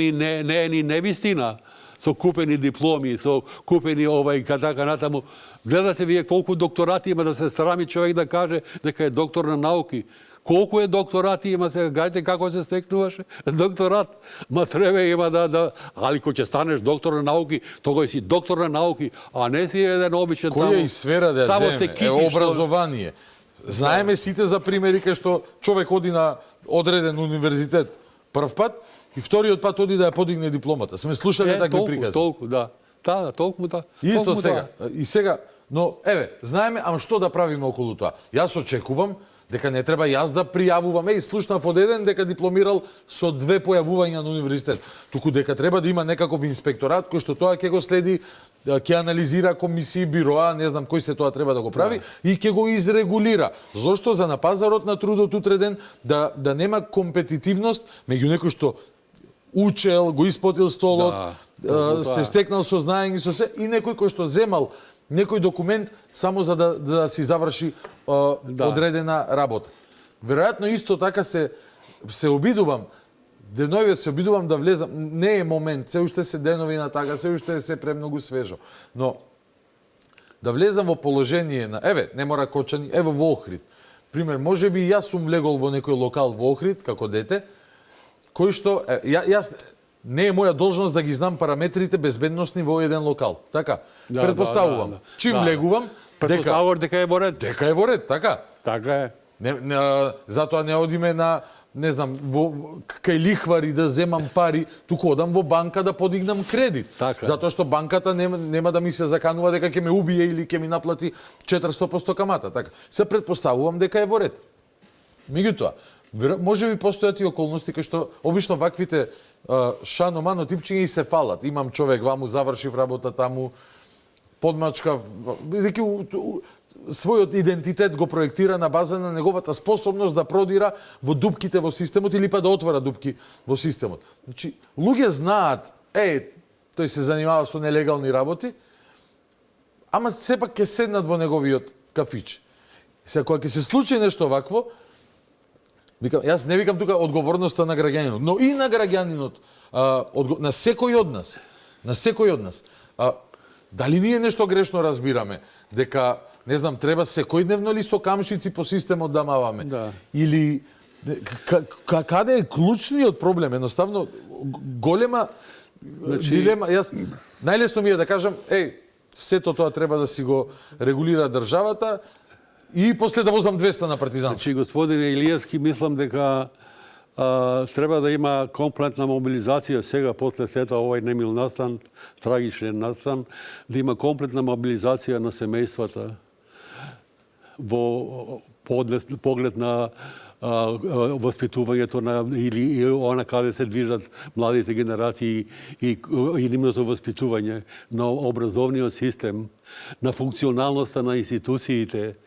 е ни невистина со купени дипломи, со купени така натаму. Гледате вие колку докторати има, да се срами човек да каже дека е доктор на науки. Колку е докторати има сега, гајте како се стекнуваше докторат. Ма треба има али кој ќе станеш доктор на науки, тогаш си доктор на науки, а не си еден обичен таму. Која и сфера да земе, образование. Знаеме сите за примери кај што човек оди на одреден универзитет прв пат и вториот пат оди да ја подигне дипломата. Сме слушале такви прикази. Толку, да. Толку, да. Исто сега. И сега, но еве, знаеме, ама што да правиме околу тоа? Јас очекувам дека не треба јас да пријавувам, слушнав од еден дека дипломирал со 2 појавувања на универзитет, туку дека треба да има некаков инспекторат кој што тоа ќе го следи, ќе анализира комисии, бироа, не знам кој се тоа треба да го прави и ќе го изрегулира. Зошто за на пазарот на трудот утреден да нема компетитивност меѓу некој што учел, го испотил столот, се стекнал со знаење со се и некој кој што земал некој документ само за да си заврши одредена работа. Веројатно исто така се обидувам, денови се обидувам да влезам, не е момент, се уште се денови на така, се уште се премногу свежо, но да влезам во положение на, еве, не мора Кочани, еве во Охрид, пример, може би јас сум влегол во некој локал во Охрид како дете, кој што јас не е моја должност да ги знам параметрите безбедносни во еден локал. Така, претпоставувам. Чим влегувам, Претпоставуваш дека е во ред. дека е во ред, така. Така е. Затоа не одиме на, не знам, кај лихвари да земам пари, туку одам во банка да подигнам кредит. Така. Затоа што банката нема да ми се заканува дека ќе ме убие или ќе ми наплати 400% камата. Така. Се претпоставувам дека е во ред. Меѓутоа, може би постојат и околности кај што обично ваквите шано-мано типчиња и се фалат. Имам човек ваму, завршив работа таму, подмачкав, бидејќи својот идентитет го проектира на база на неговата способност да продира во дупките во системот или па да отвора дупки во системот. Значи, луѓе знаат, тој се занимава со нелегални работи, ама сепак ќе седнат во неговиот кафич. Сега, кога ќе се случи нешто вакво, јас не викам тука одговорноста на граѓанинот, но и на граѓанинот, на секој од нас. Дали ние нешто грешно разбираме? Дека, не знам, треба секојдневно ли со камшици по системот да маваме? Да. Или каде е клучниот проблем? Едноставно, голема дилема. Јас најлесно ми е да кажам, сето тоа треба да си го регулира државата и после да возам 200 на партизански. Значи, господине Илиевски, мислам дека треба да има комплетна мобилизација сега, после сета овој немил настан, трагичен настан, да има комплетна мобилизација на семејствата во поглед на воспитувањето на или она каде се движат младите генерации и нивното воспитување, на образовниот систем, на функционалноста на институциите,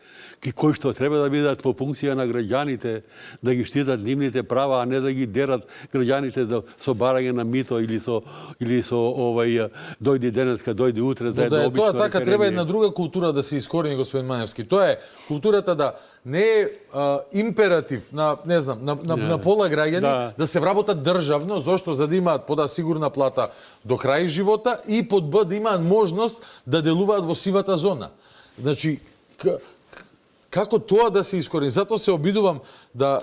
кои што треба да бидат во функција на граѓаните, да ги штитат нивните права, а не да ги дерат граѓаните со барање на мито или со дојди денеска, дојди утре, за едно обично. Тоа така треба една друга култура да се искорени, господин Мањевски. Тоа е културата да не е императив на, не знам, на пола граѓани да се вработат државно, зошто за да имаат пода сигурна плата до крај живота и под Б да имаат можност да делуваат во сивата зона. Значи, како тоа да се искорени? Затоа се обидувам да,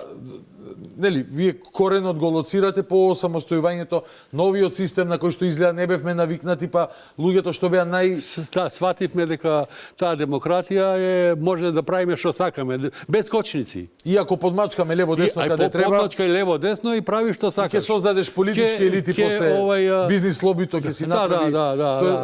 нели, вие коренот го лоцирате по самостојувањето, новиот систем на кој што изгледа не бевме навикнати, па луѓето што беа свативме дека таа демократија може да правиме што сакаме, без кочници. И ако подмачкаме лево-десно каде треба, подмачкај лево-десно и правиш што сакаш. Ќе создадеш политички елити после бизнис лобито ќе си направи,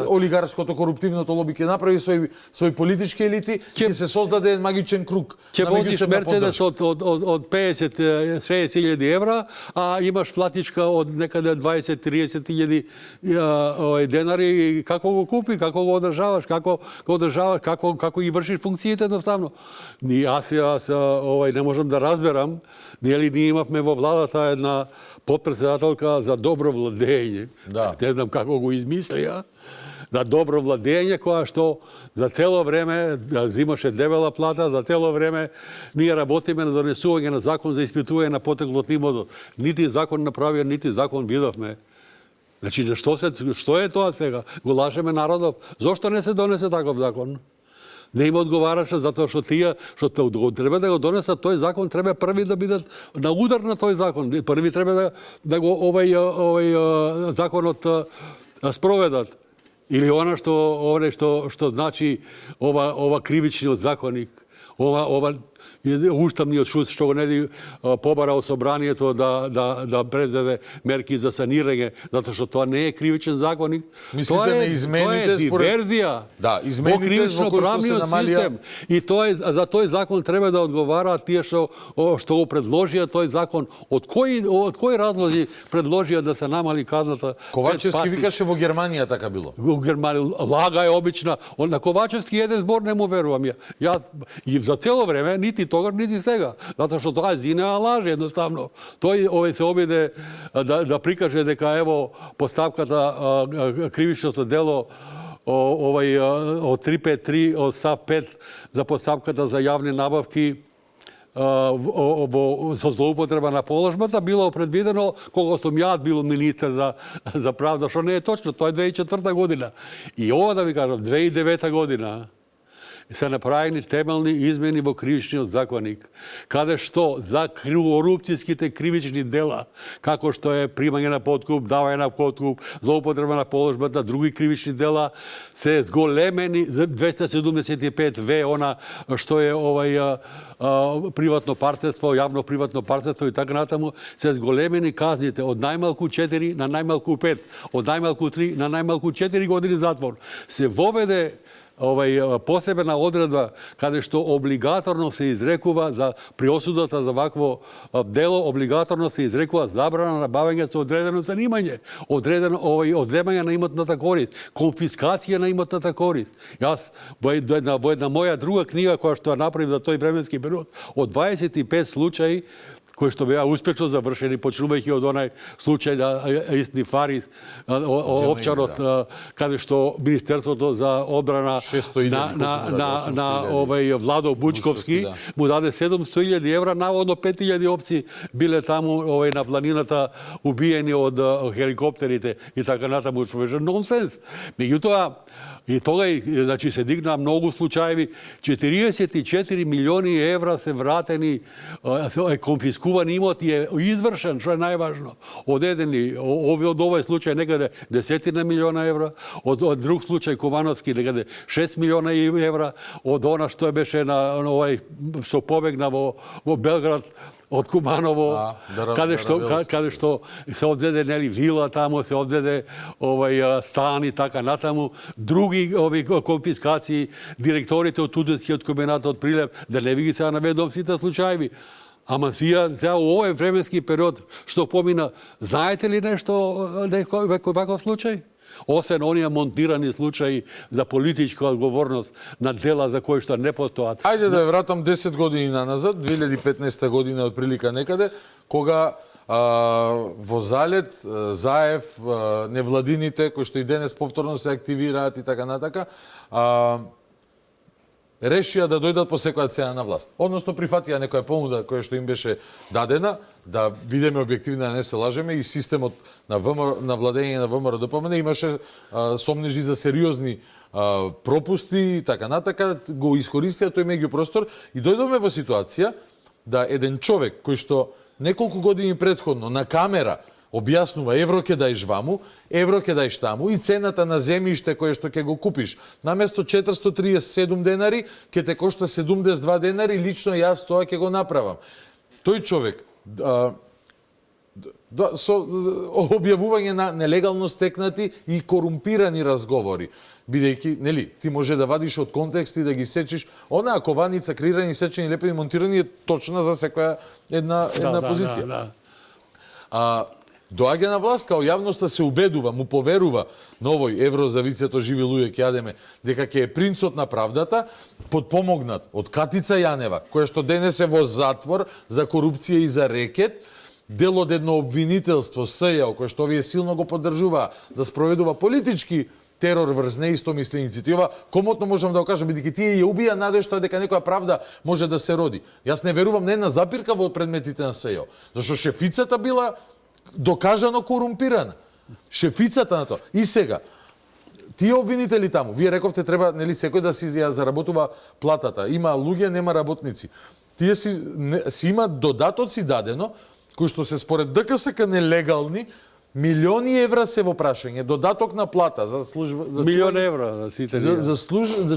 олигарското коруптивното лоби ќе направи свој политички елити, ќе се создаде магичен круг. Ќе возиш Мерцедес од 50-60 евра, а имаш платичка од некаде 20-30 илјади денари, како го купи, како го одржаваш, како ги вршиш функциите едноставно. Јас не можам да разберам, ние имавме во владата една подпредседателка за добро владење. Не знам како го измислија. За добро владење, која што за цело време зимаше дебела плата, за цело време ние работиме на донесување на закон за испитување на потеклот на имот. Нити закон направија, нити закон видовме. Значи, што е тоа сега? Го лажеме народов. Зошто не се донесе таков закон? Не им одговараше затоа што тие што треба да го донесат тој закон, треба први да бидат на удар на тој закон. Први треба да го овој законот спроведат. Или она што значи ова кривичниот законник, ова уставниот суд што го неди побара од собранието да презеде мерки за санирање, затоа што тоа не е кривичен законник. Мислите на измените според диверзија. Да, измените во кои што се намалија. И за тој закон треба да одговараат тие што го предложија тој закон. Од кои разлози предложија да се намали казната? Ковачевски викаше во Германија така било. Во Германија лага е обична. На Ковачевски еден збор не му верувам. Јас и за цело време нити тогаш, нити сега. Затоа што тоа зинеа лаже едноставно. Тој се обиде да прикаже дека ево поставката кривичното дело од 353 од став 5 за поставката за јавни набавки со злоупотреба на положбата било предвидено кога сум јас бил министер за правда, што не е точно, тоа е 2004 година. И ова да ви кажам, 2009 година се направени темелни измени во кривичниот законник, каде што за корупцијските кривични дела, како што е примање на подкуп, давање на подкуп, злоупотреба на положбата, други кривични дела, се зголемени 275 В, она што е приватно партнерство, јавно приватно партнерство и така натаму, се зголемени казните од најмалку 4 на најмалку 5, од најмалку 3 на најмалку 4 години затвор. Се воведе посебна одредба каде што облигаторно се изрекува при осудата за вакво дело, облигаторно се изрекува забрана на бавење со одредено занимање, одземање на имотната корист, конфискација на имотната корист. Јас во една моја друга книга која што ја направив за тој временски период, од 25 случаи кои што беа успешно завршени, почнувајќи од онај случај на Истни Фарис, овчарот, каде што Министерството за одбрана на Владо Бучковски му даде 700.000 евра, наводно 5.000 овци биле таму на планината убиени од хеликоптерите и така натаму, што беше нонсенс. Меѓутоа, и тога значи се дигна многу случаеви, 44 милиони евра се вратени, е конфискуван имот и е извршен, што е најважно. Одедени, од овој случај некаде 10 милиона евра, од друг случај Кумановски некаде 6 милиона евра, од она што беше на овој што побегна во Белград, од Куманово, каде што се одзеде вила таму, се одзеде стан и така натаму, други конфискации, директорите од Тудинскиот комбинат од Прилеп, да не ви ги сега наведувам сите случаеви. Ама сега во овој временски период што помина, знаете ли нешто некој ваков случај? Освен оние монтирани случаи за политичка одговорност на дела за кои што не постојат. Ајде да ја вратам 10 години наназад, 2015 година од прилика некаде, кога во Залет, Заев, невладините, кои што и денес повторно се активираат и така натака, решија да дојдат по секоја цена на власт. Односно, прифатија некоја понуда која што им беше дадена, да бидеме објективни, да не се лажеме, и системот на владење на ВМРО-ДПМН имаше сомнежи за сериозни пропусти и така натака, го искористија тој меѓупростор и дојдовме во ситуација да еден човек кој што неколку години претходно на камера објаснува евро ќе дајш ваму, евро ќе дајш таму и цената на земјиште кое што ќе го купиш наместо 437 денари ќе те кошта 72 денари, лично јас тоа ќе го направам. Тој човек со објавување на нелегално стекнати и корумпирани разговори, бидејќи, нели, ти може да вадиш од контекст и да ги сечиш, онаа кованица креирани, сечени, лепени, монтирани е точна за секоја една позиција. Доаѓа на власт, као јавноста се убедува, му поверува на овој евро за вицето живи луѓе ќе јадеме, дека ќе е принцот на правдата, подпомогнат од Катица Јанева, која што денес е во затвор за корупција и за рекет, дел од едно обвинителство СЈО, кој што овие силно го поддржува да спроведува политички терор врз неистомислениците. И ова комотно можам да го кажам, бидејќи тие ја убија надежта дека некоја правда може да се роди. Јас не верувам на една запирка во предметите на СЈО, зашто шефицата била докажано корумпирана. Шефицата на тоа. И сега, тие обвинители таму, вие рековте треба, нели, секој да си ја заработува платата. Има луѓе, нема работници. Тие си имаат додатоци дадено, кои што се според ДКСК нелегални, милиони евра се во прашање, додаток на плата за служба, за милион евра сите за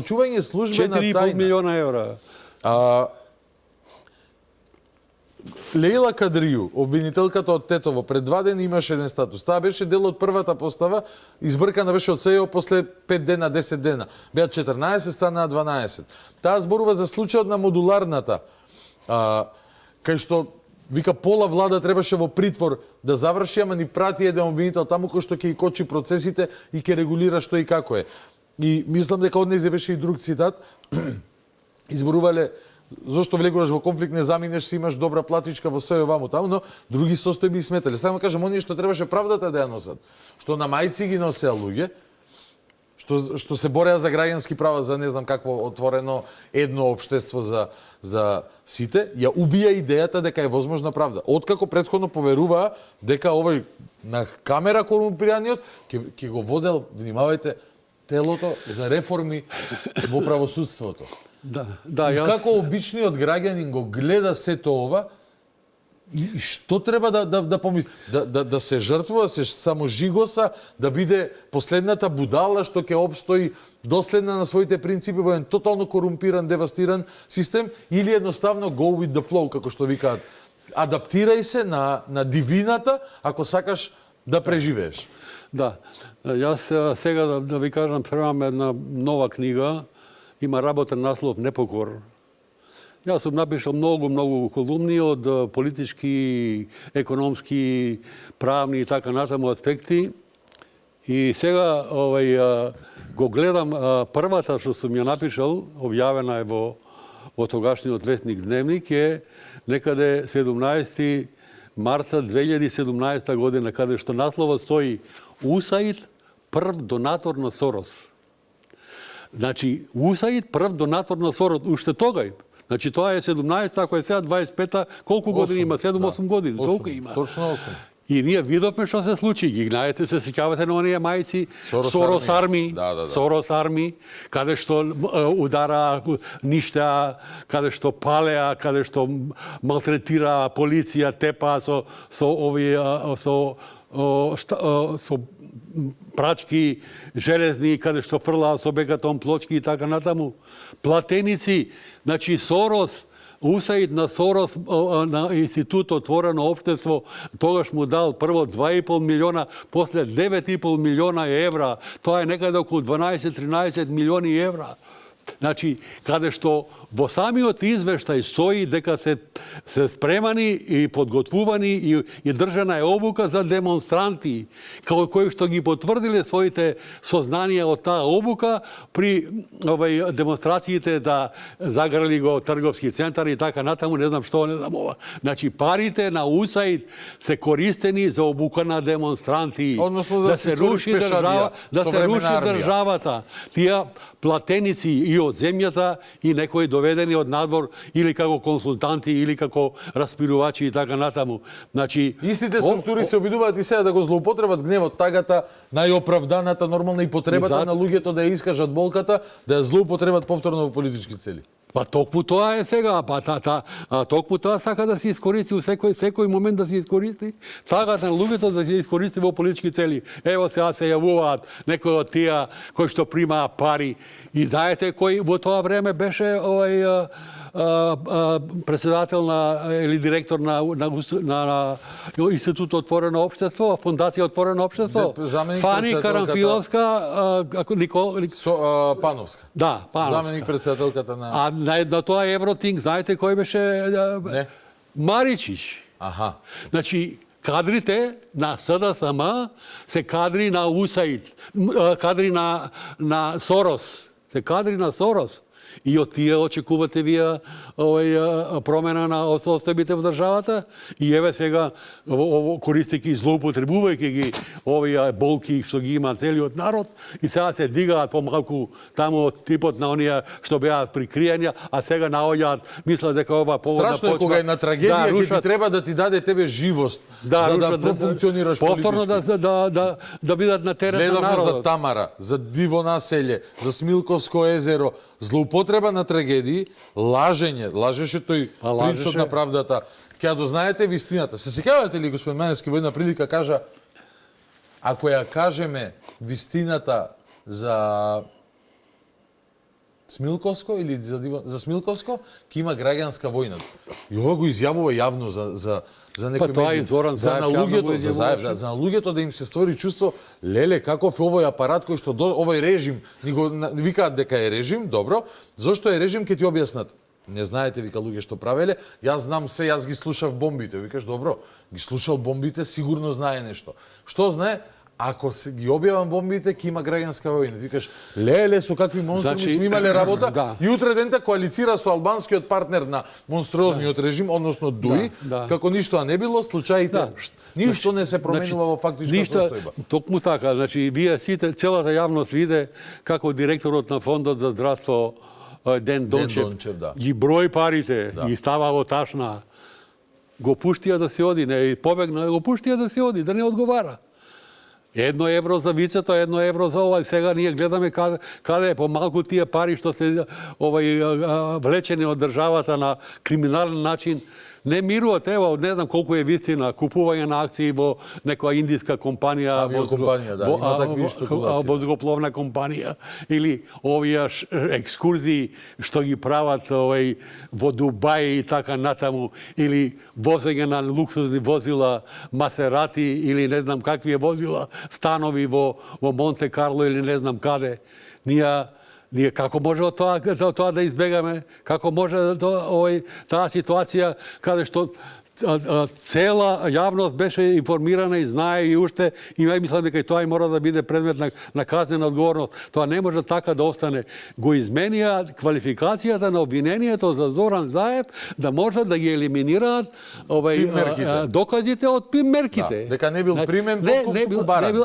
чување службена тајна. 4,5 милиона евра. Лејла Кадрију, обвинителката од Тетово, пред 2 дена имаше еден статус. Таа беше дел од првата постава, избркана беше од СЈО после 5 дена, 10 дена. Беа 14, станаа 12. Таа зборува за случајот на модуларната, кај што вика пола влада требаше во притвор да заврши, ама ни прати еден обвинител таму кој што ќе и кочи процесите и ќе регулира што и како е. И мислам дека од нејзе беше и друг цитат. Изборувале зошто влегуваш во конфликт, не заминеш, си имаш добра платичка во СЈО ваму таму, но други состојби сметале. Само кажам, оние што требаше правдата да ја носат, што на мајци ги носеа луѓе, што се бореа за граѓански права, за не знам какво отворено едно општество за сите, ја убија идејата дека е возможна правда. Откако претходно поверуваа дека овој на камера корумпираниот ќе го водел, внимавајте, телото за реформи во правосудството. Да, И јас... како обичниот граѓанин го гледа сето ова, и што треба да помисли? Да се жртвува, се саможигоса, да биде последната будала што ќе обстои доследна на своите принципи во еден тотално корумпиран, девастиран систем, или едноставно go with the flow, како што викаат. Адаптирај се на дивината, ако сакаш да преживееш. Да. Јас сега да ви кажам, прemam една нова книга, има работен наслов Непокор. Јас сум напишал многу колумни од политички, економски, правни и така натаму аспекти. И сега го гледам првата што сум ја напишал, објавена е во тогашниот вестник Дневник, е некаде 17 марта 2017 година, каде што насловот стои USAID прв донатор на Сорос. Значи, USAID прв донатор на Сорос, уште тогај. Значи, тоа е 17, ако е сега 25-та, колку години има? 7-8 години, толку има. Точно 8. И ние видовме што се случи. Ги знаете, се сеќавате на оние мајци, Сорос арми, Сорос арми, каде што удара ништа, каде што палеа, каде што малтретира полиција, тепа со прачки железни, каде што фрлаа со бекатон плочки и така натаму. Платеници, значи Сорос, USAID на Сорос, на Институт Отворено општество, тогаш му дал прво 2,5 милиона, после 9,5 милиона евра. Тоа е некаде околу 12-13 милиони евра. Значи, каде што во самиот извештај стои дека се спремани и подготвувани и држана е обука за демонстранти, кои што ги потврдиле своите сознанија од таа обука при демонстрациите да заграли го трговски центар и така натаму, не знам што, не знам ова. Значи, парите на USAID се користени за обука на демонстранти. Односно за да се руши држава, да се руши државата. Тие платеници и од земјата и некои доведени од надвор или како консултанти или како распирувачи и така натаму. Значи, истите структури се обидуваат и сега да го злоупотребат гневот, тагата, најоправданата нормална и потребата на луѓето да ја искажат болката, да ја злоупотребат повторно во политички цели. Па токму тоа е сега, токму тоа сака да се искористи во секој момент да се искористи, тагата на луѓето да се искористи во политички цели. Ево сега се јавуваат некои од тие кои што примаа пари. И знаете кој во тоа време беше председател или директор на Институт Отворено општество, Фондација Отворено општество? Фани Карамфиловска, Пановска. Да, Пановска. Заменик председателката на... На тоа Евротинг, знаете кој беше? Не. Маричиш. Аха. Значи, кадрите на СДСМ се кадри на USAID, кадри на Сорос. Се кадри на Сорос. И од тие очекувате вие промена на особите во државата. И еве сега, користејќи и злоупотребувајќи ги овие болки што ги има целиот народ, и сега се дигаат помалку таму од типот на оние што беа прикриени, а сега наоѓаат, мислат дека ова поводна почва. Страшно е кога е на трагедија, ќе ти треба да ти даде тебе живост, за да профункционираш политички. Повторно да бидат на терен на народот. Гледавме за Тамара, за Диво населје, за Смилковско езеро, злоупотреба на трагедии, лажеше тој принцот на правдата. Ќе дознаете вистината. Се сеќавате ли, господин Меневски, во една прилика кажа, ако ја кажеме вистината за Смилковско или за Смилковско, ќе има граѓанска војна. И ова го изјавува јавно за некој медиум. За на луѓето да им се створи чувство, леле, каков е овој апарат кој што овој режим, ни го викаат дека е режим, добро, зошто е режим ќе ти објаснат. Не знаете, вика луѓе што правеле, јас знам се, јас ги слушав бомбите. Викаш, добро, ги слушал бомбите, сигурно знае нешто. Што знае? Ако се ги објавам бомбите, ќе има граѓанска војна. Викаш, леле, со какви монструми сме имале работа, и утре дента коалицира со албанскиот партнер на монструозниот режим, односно ДУИ, како ништо не било, случаите, ништо не се променува во фактичка состојба. Токму така, значи, вие сите, целата јавност виде како директорот на Фондот за здравство Ден Дончев ги брои парите и става во ташна. Го пуштија да се оди, не побегна, го пуштија да се оди, да не одговара. €1 за вицето, €1 за ова. Сега ние гледаме каде е помалку тие пари што се влечени од државата на криминален начин. Не мируват, ево, не знам колку е вистина, купување на акции во некоја индиска компанија, Авиокомпанија, да, има такви спекулации. Воздухопловна компанија, или овие екскурзии што ги прават во Дубај и така натаму, или возење на луксузни возила, Масерати, или не знам какви возила, станови во Монте Карло или не знам каде. Ние како може од тоа да избегаме? Како може таа ситуација каде што цела јавност беше информирана и знае и уште и мислам дека и тоа и мора да биде предмет на казнена одговорност. Тоа не може така да остане. Го изменија квалификацијата на обвинението за Зоран Заев да може да ги елиминираат доказите од мерките. Да, дека не бил примен, туку баран.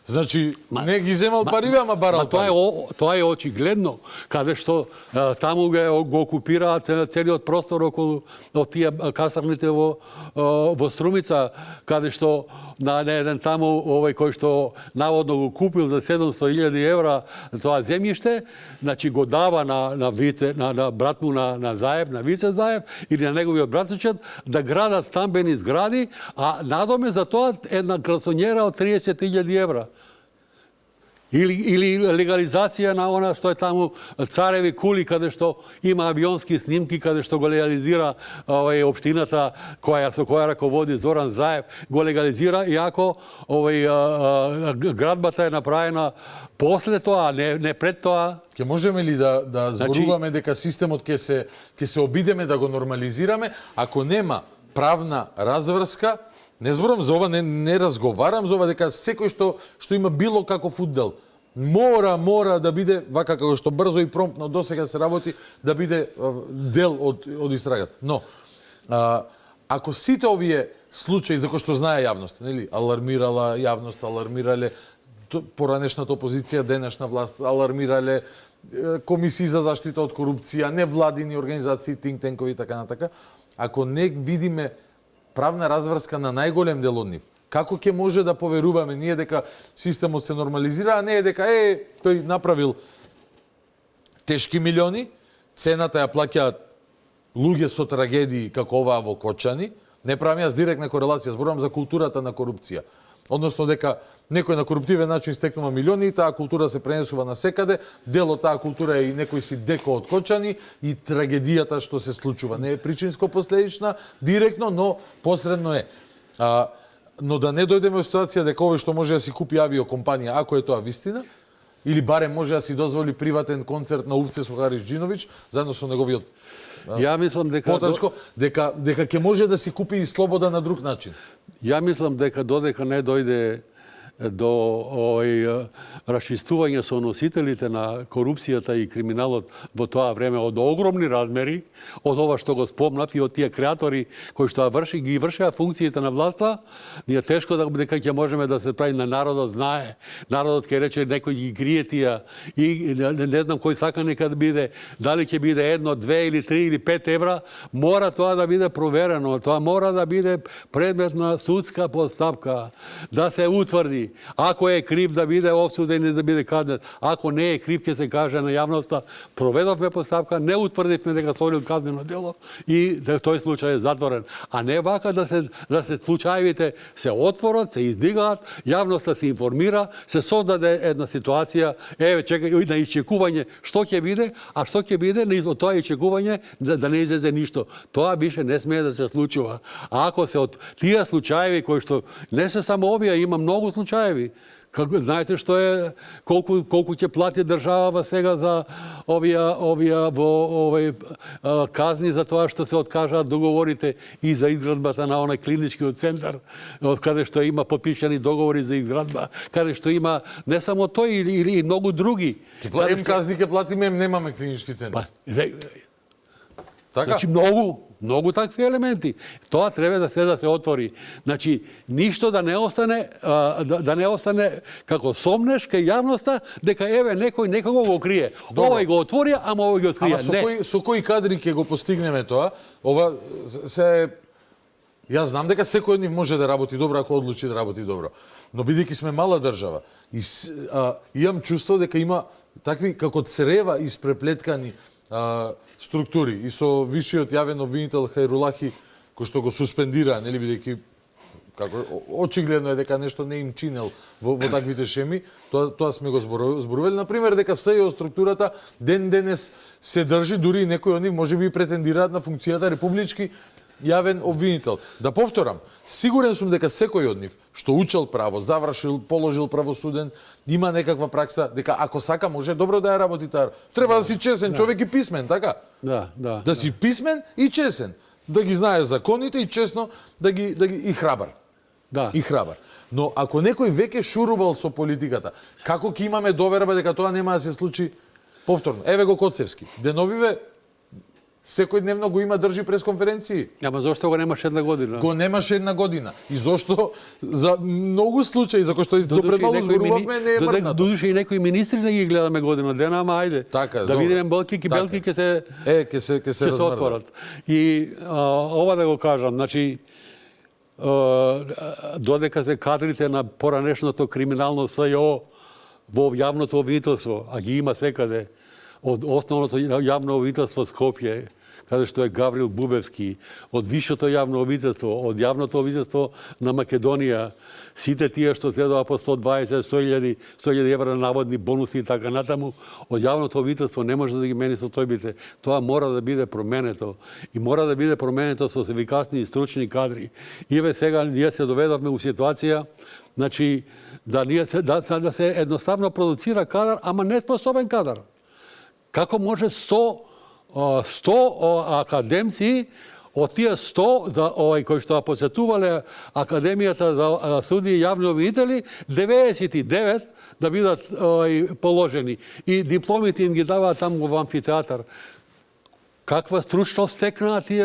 Значи, не ги земал пари, ама барал пари. Тоа е очигледно, каде што таму го окупираат целиот простор околу тие касарните во Струмица, каде што на еден таму кој што наводно го купил за €700,000 тоа земјиште, значи го дава на брат му на Заев, на Вице Заев или на неговиот братучет да градат стамбени згради, а надоме за тоа една красонјера од €30,000. Или легализација на она што е таму Цареви кули, каде што има авионски снимки, каде што го легализира општината со која раководи Зоран Заев, го легализира, иако градбата е направена после тоа, не пред тоа. Ке можеме ли да зборуваме дека системот ќе се обидеме да го нормализираме, ако нема правна разврска? Не зборам за ова, не разговарам за ова, дека секој што има било каков удел мора да биде, вака како што брзо и промптно досега се работи, да биде дел од истрагата. Но, ако сите овие случаи, за кои што знае јавност, нели, алармирала јавност, алармирале поранешната опозиција, денешна власт, алармирале комисии за заштита од корупција, невладини организации, think-танкови и така натака, ако не видиме правна разврска на најголем дел од нив, како ќе може да поверуваме ние дека системот се нормализира, а не е дека тој направил тешки милиони, цената ја плаќаат луѓе со трагедии како оваа во Кочани. Не правам јас директна корелација, зборувам за културата на корупција. Односно дека некој на коруптивен начин стекнува милиони и таа култура се пренесува на секаде, дел од таа култура е и некој си деко од Кочани и трагедијата што се случува. Не е причинско-последична директно, но посредно е. Но да не дојдеме во ситуација дека овој што може да си купи авиокомпанија, ако е тоа вистина, или барем може да си дозволи приватен концерт на Увце со Хариџиновиќ, заедно со неговиот Ја мислам дека потачко, дека ќе може да си купи и слобода на друг начин. Ја мислам дека додека не дојде до расчистување со носителите на корупцијата и криминалот во тоа време од огромни размери, од ова што го спомнав и од тие креатори кои што ги вршеа функциите на власта, ние тешко дека ќе можеме да се прави на народот знае. Народот ќе рече некој ги крие тие и не знам кој сака нека да биде, дали ќе биде 1, 2 или 3 или 5 евра, мора тоа да биде проверено, тоа мора да биде предмет на судска постапка, да се утврди. Ако е крив да биде осуден и да биде казнет, ако не е крив ќе се каже на јавноста, проведовме постапка, не утврдивме дека сторил казнено дело и тој случај е затворен. А не вака да се случаевите се отворат, се издигаат, јавноста се информира, се создаде една ситуација, чекај на исчекување што ќе биде, а што ќе биде од тоа исчекување да не излезе ништо. Тоа више не смее да се случува. А ако се од тие случаеви кои што не се само овие, има многу случаи. Знаете што е колку ќе плати држава сега за овие казни за тоа што се откажаат договорите и за изградбата на оној клиничкиот центар, каде што има подпишани договори за изградба, каде што има не само тој или многу други. Казни ќе платиме, немаме клинички центар. Така? Значи многу такви елементи. Тоа треба да се отвори. Значи ништо да не остане како сомнеш кај јавноста дека еве некој некого го крие. Овој го отвори, ама овој го скрие. Ама со кои кадри ќе го постигнеме тоа? Ова се Јас знам дека секој од нив може да работи добро ако одлучи да работи добро. Но бидејќи сме мала држава и имам чувство дека има такви како црева испреплеткани структури и со висшиот јавен обвинител Хајрулахи кој што го суспендира, нели, бидејќи како очигледно е дека нешто не им чинел во таквите шеми, тоа сме го зборували. На пример дека СЈО структурата ден денес се држи, дури и некои од нив можеби претендираат на функцијата републички јавен обвинител. Да повторам, сигурен сум дека секој од нив што учел право, завршил, положил правосуден, има некаква пракса, дека ако сака може добро да ја работи таа. Треба да си чесен човек и писмен, така? Да си писмен и чесен, да ги знае законите и честно и храбар. И храбар. Но ако некој веќе шурувал со политиката, како ќе имаме доверба дека тоа нема да се случи повторно? Еве го Коцевски. Деновиве секој дневно го има држи пресконференции. Ама зошто го немаше една година? Го немаше една година. И зошто за многу случаи за кои што допредмалу зборувавме не е мрднато. Додуше и некои министри да ги гледаме година дена, ама ајде. Така, да видиме белки ќе се отворат. И ова да го кажам, значи додека се кадрите на поранешното криминално СЈО во јавното обвинителство, а ги има секаде, од основното јавно обвинителство Скопје, каде што е Гаврил Бубевски, од висшето јавно обвинителство, од јавното обвинителство на Македонија, сите тие што следува по 120, 100.000 евра наводни бонуси и така натаму, од јавното обвинителство не може да ги мени состојбите. Тоа мора да биде променето. И мора да биде променето со ефикасни и стручни кадри. И еве сега ние се доведовме у ситуација, значи, да се едноставно продуцира кадар, ама неспособен кадар. Како може 100 академци од тие 100 кои што посетувале Академијата за суди и јавни обвинители, 99 да бидат положени и дипломите им ги даваат таму во амфитеатар. Каква стручност стекнаа тие,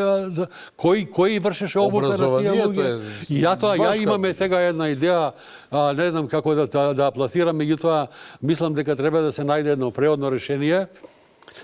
кој вршеше обука на тие луѓе? И ја имаме сега една идеја, не знам како да пласирам, меѓутоа мислам дека треба да се најде едно преодно решение.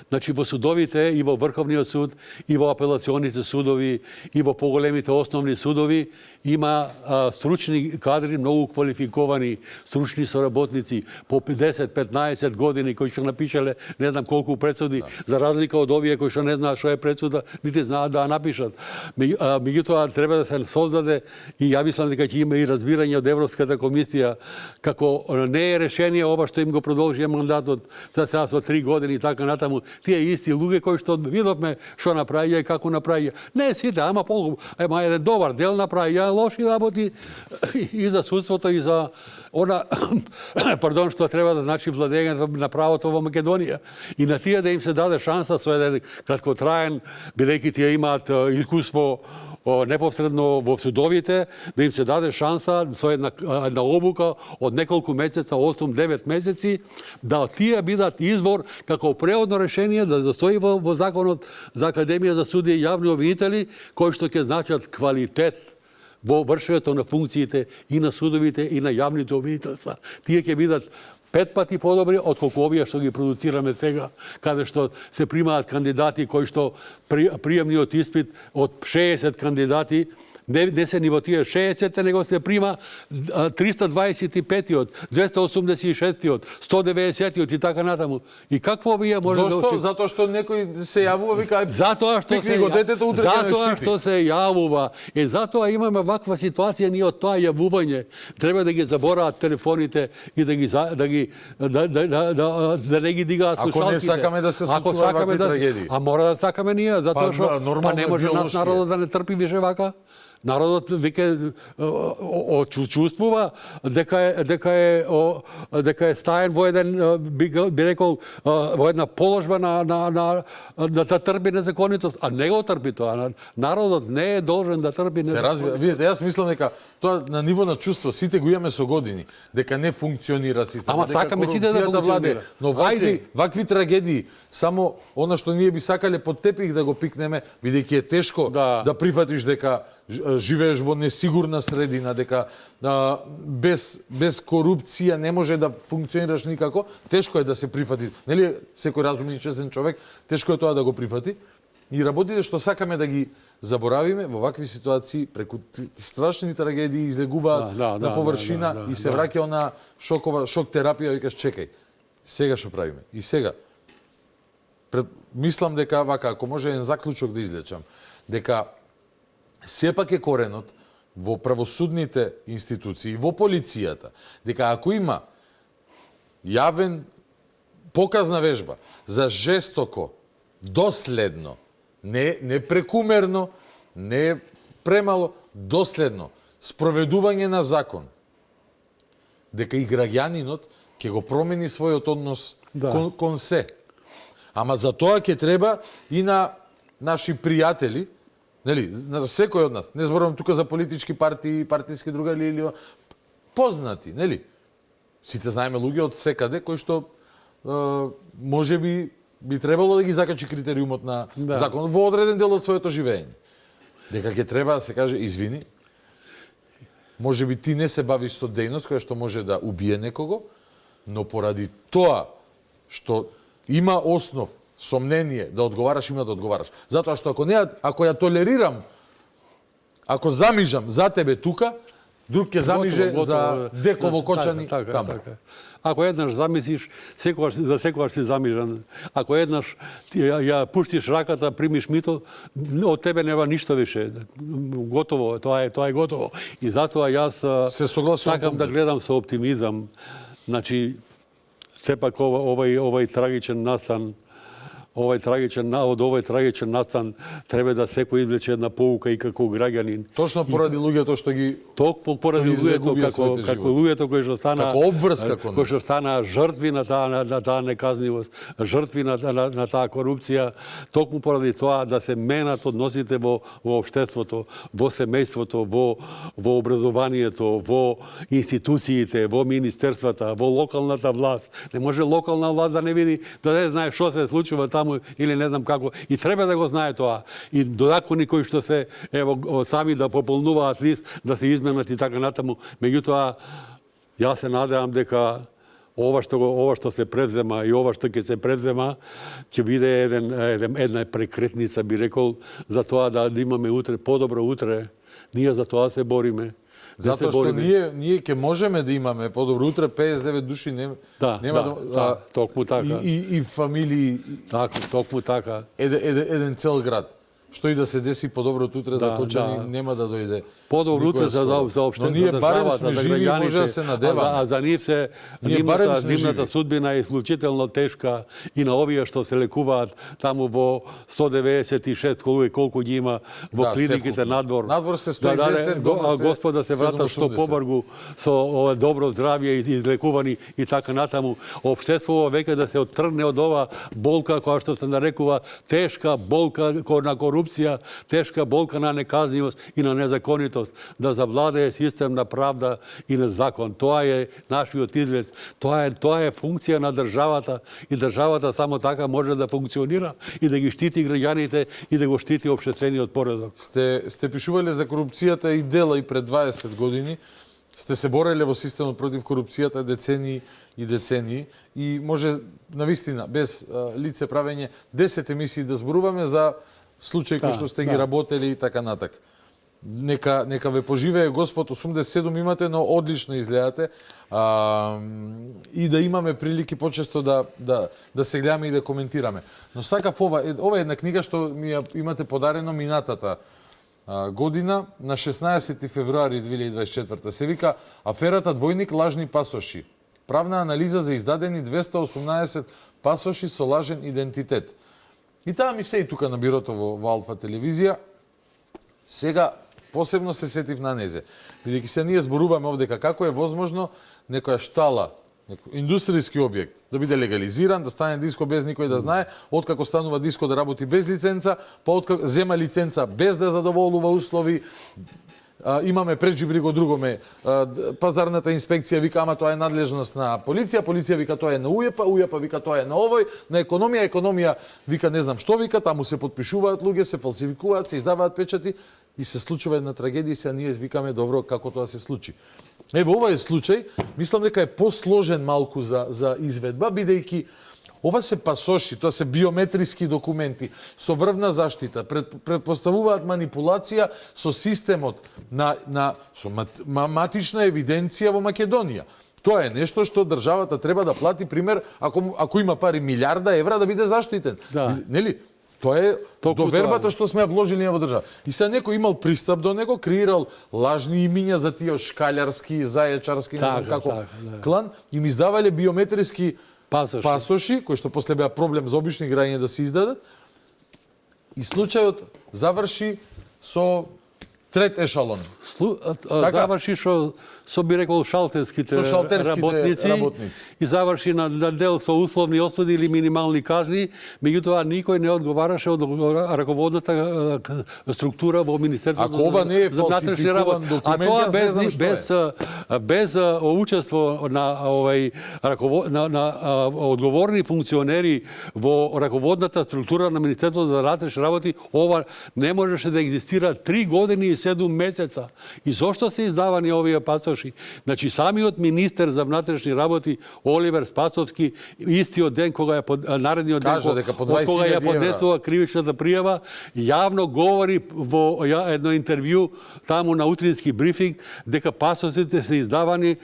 Значи во судовите и во Врховниот суд и во апелационите судови и во поголемите основни судови има стручни кадри, многу квалификовани стручни соработници по 50-15 години кои што напишале не знам колку пресуди, за разлика од овие кои што не знаат што е пресуда, нити знаат да ја напишат. Меѓутоа треба да се создаде и ја мислам дека ќе има и разбирање од Европската комисија како не е решение ова што им го продолжи мандатот сега со 3 години и така натаму. Тие исти луѓе кои што видовме што направија и како направија. Не сите, ама еден добар дел направија лоши работи и за судството и за она што треба да значи владењето на правото во Македонија. И на тие да им се даде шанса со еден краткотраен, бидејќи тие имаат искуство непосредно во судовите, да им се даде шанса со една обука од неколку месеца, 8-9 месеци, да тие бидат избор како преодно решение да застои во законот за Академија за суди и јавни обвинители, кои што ќе значат квалитет во вршењето на функциите и на судовите и на јавните обвинителства. Тие ќе бидат 5 пати подобри од колку овие што ги продуцираме сега, каде што се примаат кандидати кои што приемниот испит од 60 кандидати не се ниво тие 60, него се прима 325-тиот, 286-тиот, 190-тиот и така натаму. И какво вие може да Зошто? Затоа што некој се јавува, вика, затоа што се јавува. И затоа имаме ваква ситуација, ние од тоа јавување треба да ги забораат телефоните и да не ги дигаат слушалките. Ако не сакаме да се случуваат вакви трагедии. А мора да сакаме ние, затоа што не може нас народот да не трпи више вака. Народот веќе чувствува дека е стаен во еден, би рекол, во една положба да трпи незаконитост, а не го трпи тоа. Народот не е должен да трпи незаконитост. Се разбира, видите, јас мислам дека тоа на ниво на чувство сите го имаме со години, дека не функционира системот, дека сакаме сите да функционира. Но вакви трагедии, само она што ние би сакале под тепих да го пикнеме, бидејќи е тешко да прифатиш дека живееш во несигурна средина, дека без корупција не може да функционираш никако, тешко е да се прифати. Нели секој разумен и честен човек, тешко е тоа да го прифати. и работите што сакаме да ги заборавиме во вакви ситуации преку страшни трагедии излегуваат на површина и се враќа она шок терапија, викаш чекај. Сега што правиме? И сега мислам дека вака, ако може еден заклучок да излечам, дека сепак е коренот во правосудните институции, во полицијата, дека ако има јавен показна вежба за жестоко, доследно, не прекумерно, не премало, доследно спроведување на закон, дека и граѓанинот ќе го промени својот однос кон се. Ама за тоа ќе треба и на наши пријатели, нели, за секој од нас. Не зборувам тука за политички партии, партиски другари или познати, нели? Сите знаеме луѓе од секаде кои што може би требало да ги закачи критериумот на законот во одреден дел од своето живење. Дека ќе треба да се каже извини. Може би ти не се бавиш со дејност која што може да убие некого, но поради тоа што има основ, сомнение да одговараш, има да одговараш. Затоа што ако ја толерирам, ако замижам за тебе тука, друг ќе замиже за деко во Кочани таму. Ако еднаш замислиш, за секогаш си замижан. Ако еднаш ја пуштиш раката, примиш мито, од тебе нема ништо више. Готово, тоа е готово. И затоа јас сакам да гледам со оптимизам. Значи, сепак овој трагичен настан, од овој трагичен настан треба да секој извлече една поука и како граѓанин. Точно поради луѓето што ги поради луѓето како луѓето кои што стана како обврска кон кои што стана жртви на таа неказнивост, жртви на таа корупција, токму поради тоа да се менат односите во општеството, во семејството, во образованието, во институциите, во министерствата, во локалната власт. Не може локална власт да не види, да не знае што се случува таму или не знам како. И треба да го знае тоа. И додакони кои што се сами да пополнуваат лист, да се изменат и така натаму. Меѓутоа, јас се надевам дека ова што се превзема и ова што ќе се превзема ќе биде една прекретница, би рекол, за тоа да имаме утре подобро утре. Ние за тоа се бориме. Затоа што ние ќе можеме да имаме подобро утре, 59 души нема токму така. И фамилии. Така, токму така. Еден цел град. Што и да се деси подоброто утре за Кочани нема да дојде. Подобро утре за општеството, но ние барем сме живи, може да се надеваме. А за нив се нивната судбина е исклучително тешка и на овие што се лекуваат таму во 196 колку ги има во клиниките надвор. Надвор се 110, дома се Господа се врата што побргу со добро здравје и излекувани и така натаму. Општеството веќе да се оттргне од ова болка која што се нарекува тешка болка на корупција, тешка болка на неказнивост и на незаконитост, да завладее систем на правда и на закон. Тоа е нашиот излез. Тоа е функција на државата и државата само така може да функционира и да ги штити граѓаните и да го штити општествениот поредок. Сте пишувале за корупцијата и дела и пред 20 години. Сте се бореле во системот против корупцијата децении и децении и може навистина без лице правење 10 емисии да зборуваме за случаи кои што сте ги работели и така натак. Нека ве поживее Господ, 87 имате, но одлично изгледате и да имаме прилики почесто да се гледаме и да коментираме. Но сакав ова е една книга што ми ја имате подарено минатата година на 16 февруари 2024. Се вика Аферата двојник лажни пасоши. Правна анализа за издадени 218 пасоши со лажен идентитет. И таа ми се и тука на бирото во Алфа телевизија. Сега посебно се сетив на незе. Бидејќи се ние зборуваме овдека како е возможно некоја штала, индустријски објект да биде легализиран, да стане диско без никој да знае, откако станува диско да работи без лиценца, па откако зема лиценца без да задоволува услови. Имаме преджибри го другоме. Пазарната инспекција вика, ама тоа е надлежност на полиција, полиција вика тоа е на УЈП, УЈП вика тоа е на овој, на економија вика не знам што вика, таму се потпишуваат луѓе, се фалсификуваат, се издаваат печати и се случува една трагедија и се ние викаме добро како тоа се случи. Ево овој случај, мислам дека е посложен малку за изведба, бидејќи Ова се пасоши, тоа се биометриски документи со врвна заштита, предпоставуваат манипулација со системот со матична евиденција во Македонија. Тоа е нешто што државата треба да плати, пример, ако има пари милиарда евра да биде заштитен. Да. Нели? Тоа е довербата што сме ја вложили во држава. И сега некој имал пристап до него, креирал лажни имиња за тие шкалјарски, зајачарски, не знам како клан, им издавале биометриски пасоши, кои што после беа проблем за обични граѓани да се издадат. И случајот заврши со трет ешалон. Заврши со би рекол шалтерските работници и заврши на дел со условни осуди или минимални казни, меѓутоа никој не одговараше од раководната структура во Министерството за внатрешни работи. А тоа без учество на одговорни функционери во раководната структура на Министерството за внатрешни работи, ова не можеше да екзистира 3 години и 7 месеца. И зошто се издавани овие пасоши? Значи, самиот министер за внатрешни работи, Оливер Спасовски, истиот ден кога ја наредниот ден кога ја поднесува кривичната пријава, јавно говори во едно интервју таму на утрински брифинг дека пасошите се издавани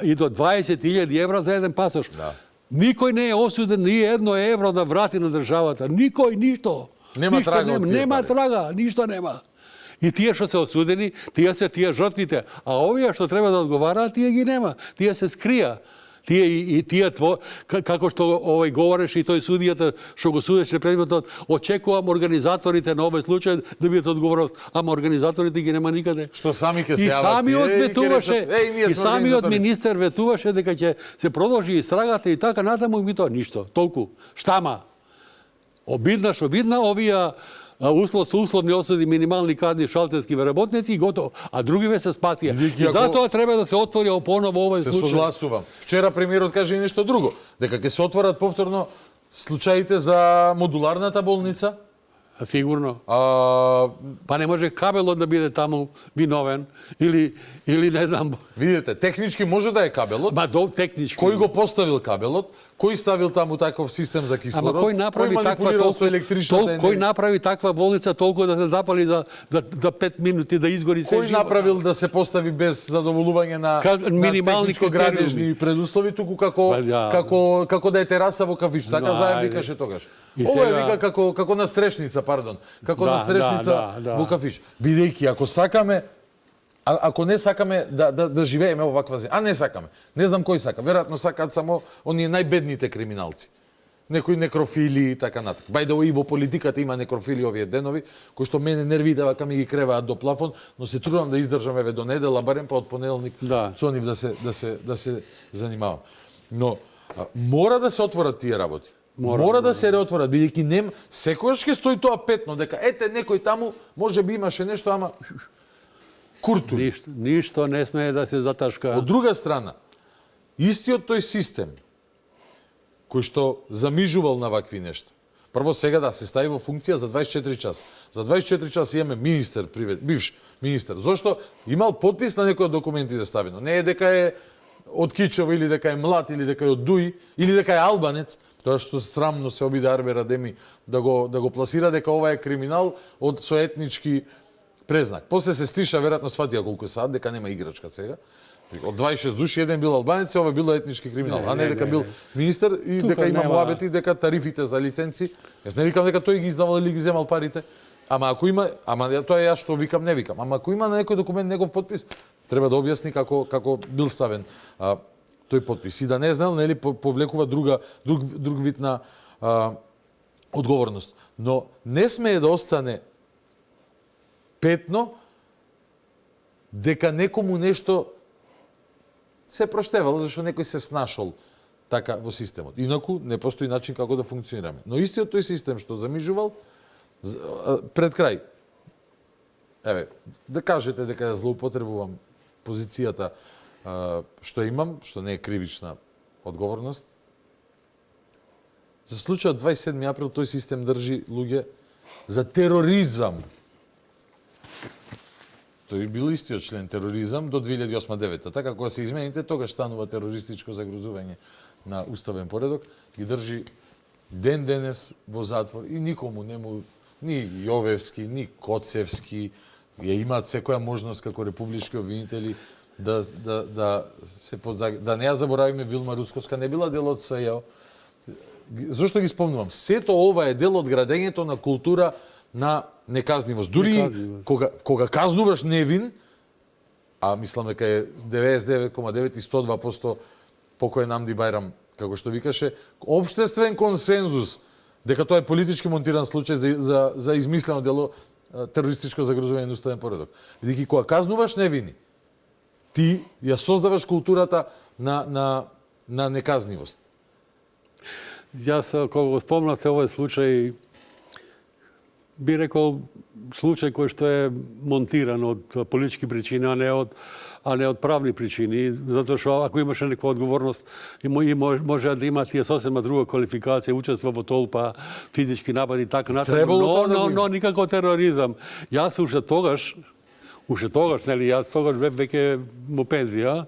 и до 20.000 евра за еден пасош. Да. Никој не е осуден ни едно евро да врати на државата. Никој, ништо. Нема трага од тие нема пари. трага, ништо нема. И тие што се осудени, тие се тие жртвите, а овие што треба да одговараат, тие ги нема. Тие се скрија. Како што говореше и тој судијата што го судеше предметот, очекувам организаторите на овој случај да бидат одговорност, ама организаторите ги нема никаде. Што сами ќе се јават. И самиот министер ветуваше дека ќе се продолжи истрагата и така натаму, и тоа ништо. Толку. Штама. Обидна што видна овие со условни осуди, минимални казни, шалтерски работници и готово. А другиве се спасија. И затоа треба да се отвори поново овој случај. Се согласувам. Вчера премиерот каже и нешто друго, дека ќе се отворат повторно случаите за модуларната болница. Сигурно. Па не може кабелот да биде таму виновен или не знам. Видите, технички може да е кабелот. Технички. Кој го поставил кабелот? Кој ставил таму таков систем за кислород? Ама кој направи кој направи таква болница толку да се запали за 5 минути да изгори се живот? Кој направил да се постави без задоволување на минимални техничко-градежни предуслови, туку како да е тераса во кафич. Така заедно викаше тогаш. Ова е вика како настрешница, пардон. Како настрешница во кафич. Бидејќи ако сакаме ако не сакаме да живееме оваква земја, не сакаме. Не знам кој сака. Веројатно сакаат само оние најбедните криминалци. Некои некрофили и така натаму. Бајде и во политиката има некрофили овие денови, кои што мене нервите вака ми ги креваат до плафон, но се трудам да издржам еве до недела, барем па од понеделник со нив да се занимавам. Но мора да се отворат тие работи. Мора да се реотворат, бидејќи секогаш ќе стои тоа петно дека ете некој таму можеби имаше нешто, ама куртури. Ништо не смее да се заташка. Од друга страна, истиот тој систем кој што замижувал на вакви нешта. Прво сега да се стави во функција за 24 часа. За 24 часа имаме министер, бивш министер. Зошто имал подпис на некој од документите ставено. Не е дека е од Кичево или дека е млад или дека е од Дуи или дека е албанец. Тоа што срамно се обиде Арбер Адеми да го пласира дека ова е криминал со етнички презнак. После се стиша, веројатно сватија колку сад, дека нема играчка сега. Од 26 души, еден бил албанец, ова бил етнички криминал. А не дека бил министер и дека има муабети, дека тарифите за лиценци. Јас не викам дека тој ги издавал или ги земал парите. Ама ако има, тоа е јас што викам, не викам. Ама ако има на некој документ негов подпис, треба да објасни како бил ставен тој подпис. И да не знал, нели, повлекува друг вид на одговорност. Но не смее да остане петно дека некому нешто се проштевало зашто некој се снашол така во системот. Инаку не постои начин како да функционираме. Но истиот тој систем што замижувал пред крај. Еве, да кажете дека ја злоупотребувам позицијата што имам, што не е кривична одговорност. За случајот 27 април тој систем држи луѓе за тероризам. тој бил истиот член тероризам до 2008-2009. Така кога се измените, тогаш станува терористичко загрозување на уставен поредок и држи ден денес во затвор и никому нему ни Јовевски, ни Коцевски ја имаат секоја можност како републички обвинители да се да не ја заборавиме Вилма Русковска не била дел од СЈО. Зошто ги спомнувам? Сето ова е дел од градењето на култура на неказнивост. Дури кога казнуваш невин, а мислам дека е 99,9 и 102% покој Намди Бајрам, како што викаше, општествен консензус дека тоа е политички монтиран случај за измислено дело терористичко загрозување на уставен поредок. Бидејќи кога казнуваш невини, ти ја создаваш културата на неказнивост. Јас, кога го спомнавте овој случај, би рекол случај кој што е монтиран од политички причини, а не од правни причини, затоа што ако имаше некоја одговорност и може да има тие сосема друга квалификација, учество во толпа, физички напади и така натаму, но никако тероризам. Јас уште тогаш, нели, јас тогаш веќе во пензија,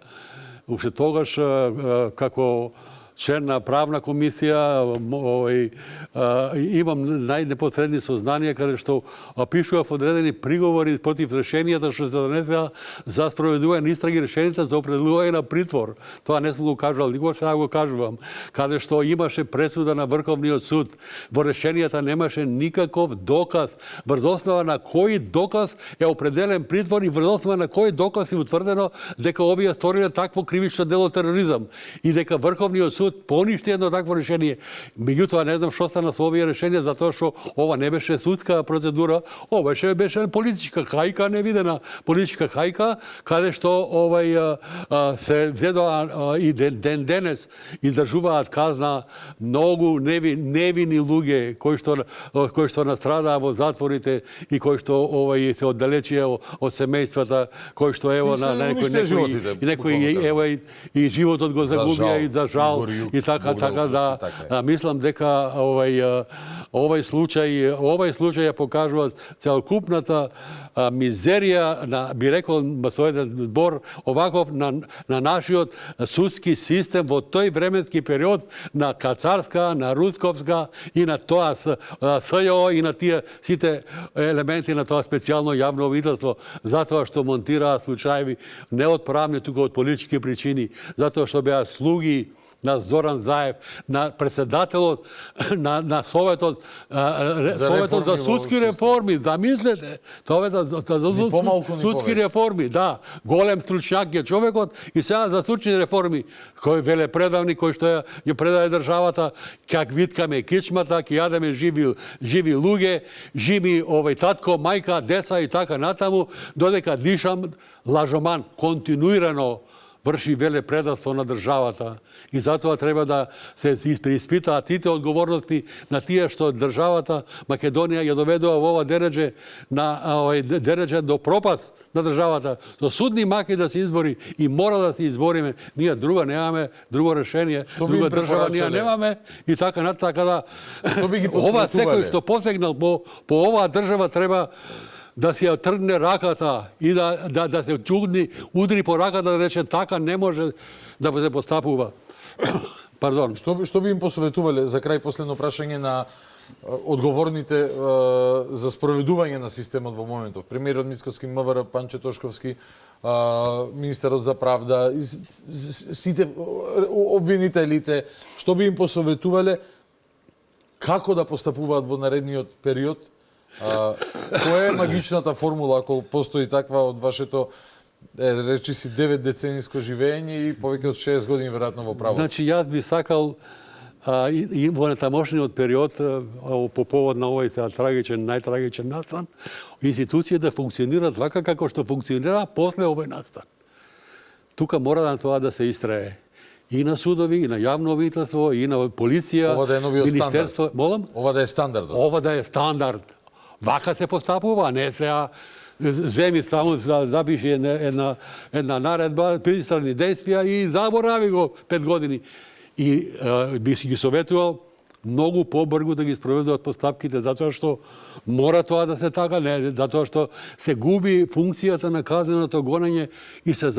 уште тогаш како член на правна комисија, имам најнепосредни сознанија каде што пишував одредени приговори против решенијата што се донесеа за спроведување на истраги, решенијата за определување на притвор. Тоа не сум го кажувал, никогаш сега го кажувам. Каде што имаше пресуда на Врховниот суд, во решенијата немаше никаков доказ, врз основа на кој доказ е определен притвор и врз основа на кој доказ е утврдено дека овие сториле такво кривично дело тероризам и дека Врховниот суд поништи едно такво решение. Меѓутоа не знам што стана со овие решенија, затоа што ова не беше судска процедура, ова беше политичка хајка, невидена политичка хајка, каде што се взедоа и ден денес издржуваат казна многу невини луѓе кои што настрадаа во затворите и кои што се оддалечија од семејствата, кои што некои и животот го загубија и за жал и така да мислам дека овој случај ја покажува целокупната мизерија на, би рекол со еден збор оваков, на нашиот судски систем во тој временски период на кацарска, на русковска и на тоа СЈО и на тие сите елементи на тоа специјално јавно обвинителство, затоа што монтираа случаеви не од правни, туку од политички причини, затоа што беа слуги на Зоран Заев, на председателот на Советот за судски реформи, замислете, Советот за судски реформи, да, голем стручњак е човекот и сега за судски реформи, кој велепредавник, кој што ја предаде државата, как виткаме кичмата, ќе јадеме живи луѓе, живи татко, мајка, деца и така натаму, додека Дишам лажоман континуирано врши велепредавство на државата. И затоа треба да се преиспитаат сите одговорности на тие што државата Македонија ја доведува во ова дередже до пропаст на државата. Со судни маки да се избори и мора да се избориме. Ние друга немаме, друго решение, друга држава ние немаме и така да ова секој што посегнал по оваа држава треба да си ја тргне раката и да се чудни, удри по раката да рече така не може да се постапува. Пардон. Што би им посоветувале за крај последно прашање на одговорните за спроведување на системот во моментов? Премиерот Мицкоски, МВР, Панче Тошковски, министерот за правда, сите обвинителите, што би им посоветувале како да постапуваат во наредниот период? Која е магичната формула, ако постои таква, од вашето речи си 9 децениско живење и повеќе од 6 години веројатно во правото? Значи, јас би сакал и во тамошниот период, по повод на овој најтрагичен настан, институцији да функционираат вака како што функционира после овој настан. Тука мора на тоа да се истрае. И на судови, и на јавно обвинителство, и на полиција, ова да е новиот министерство. Молам? Ова да е стандард. Ова да е стандард. Вака се постапува, не сега земи само запиши една наредба, пристрани действија и заборави го 5 години. И би си ги советувал многу побрзо да ги спроведуваат постапките, затоа што мора тоа да се така, не, затоа што се губи функцијата на казненото гонење и се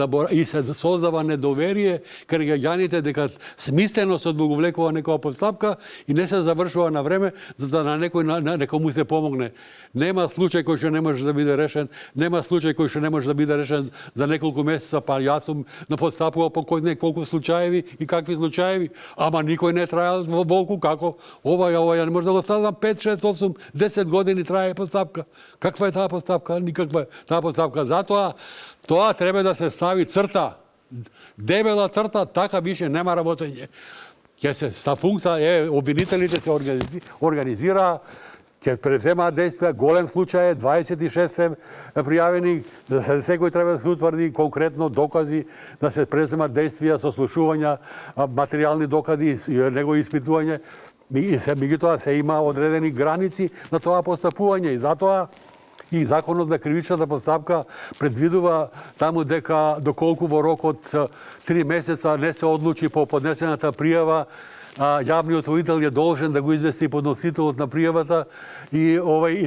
создава недоверие кај граѓаните дека смислено се одолговлекува некоја постапка и не се завршува на време, за да на некој му се помогне. Нема случај кој што не може да биде решен, нема случај кој што не може да биде решен за неколку месеца, па јас сум напостапувал по кој знае колку случаеви и какви случаеви, ама никој не траел во волку, како ова не може да го ставам 5, 6, 8, 10 години трае постапка. Каква е таа постапка? Никаква е таа постапка. Затоа тоа треба да се стави црта. Дебела црта, така више нема работење. Ќе се ста функција обвинителите се организира, ќе преземаат действија, голем случај е 26 пријавени, да се секој треба да се утврди конкретно докази, да се преземаат действија, сослушувања, материјални докази и негово испитување. Меѓутоа се има одредени граници на тоа постапување и затоа и законот за кривичната постапка предвидува таму дека доколку во рок од 3 месеца не се одлучи по поднесената пријава, јавниот обвинител е должен да го извести подносителот на пријавата и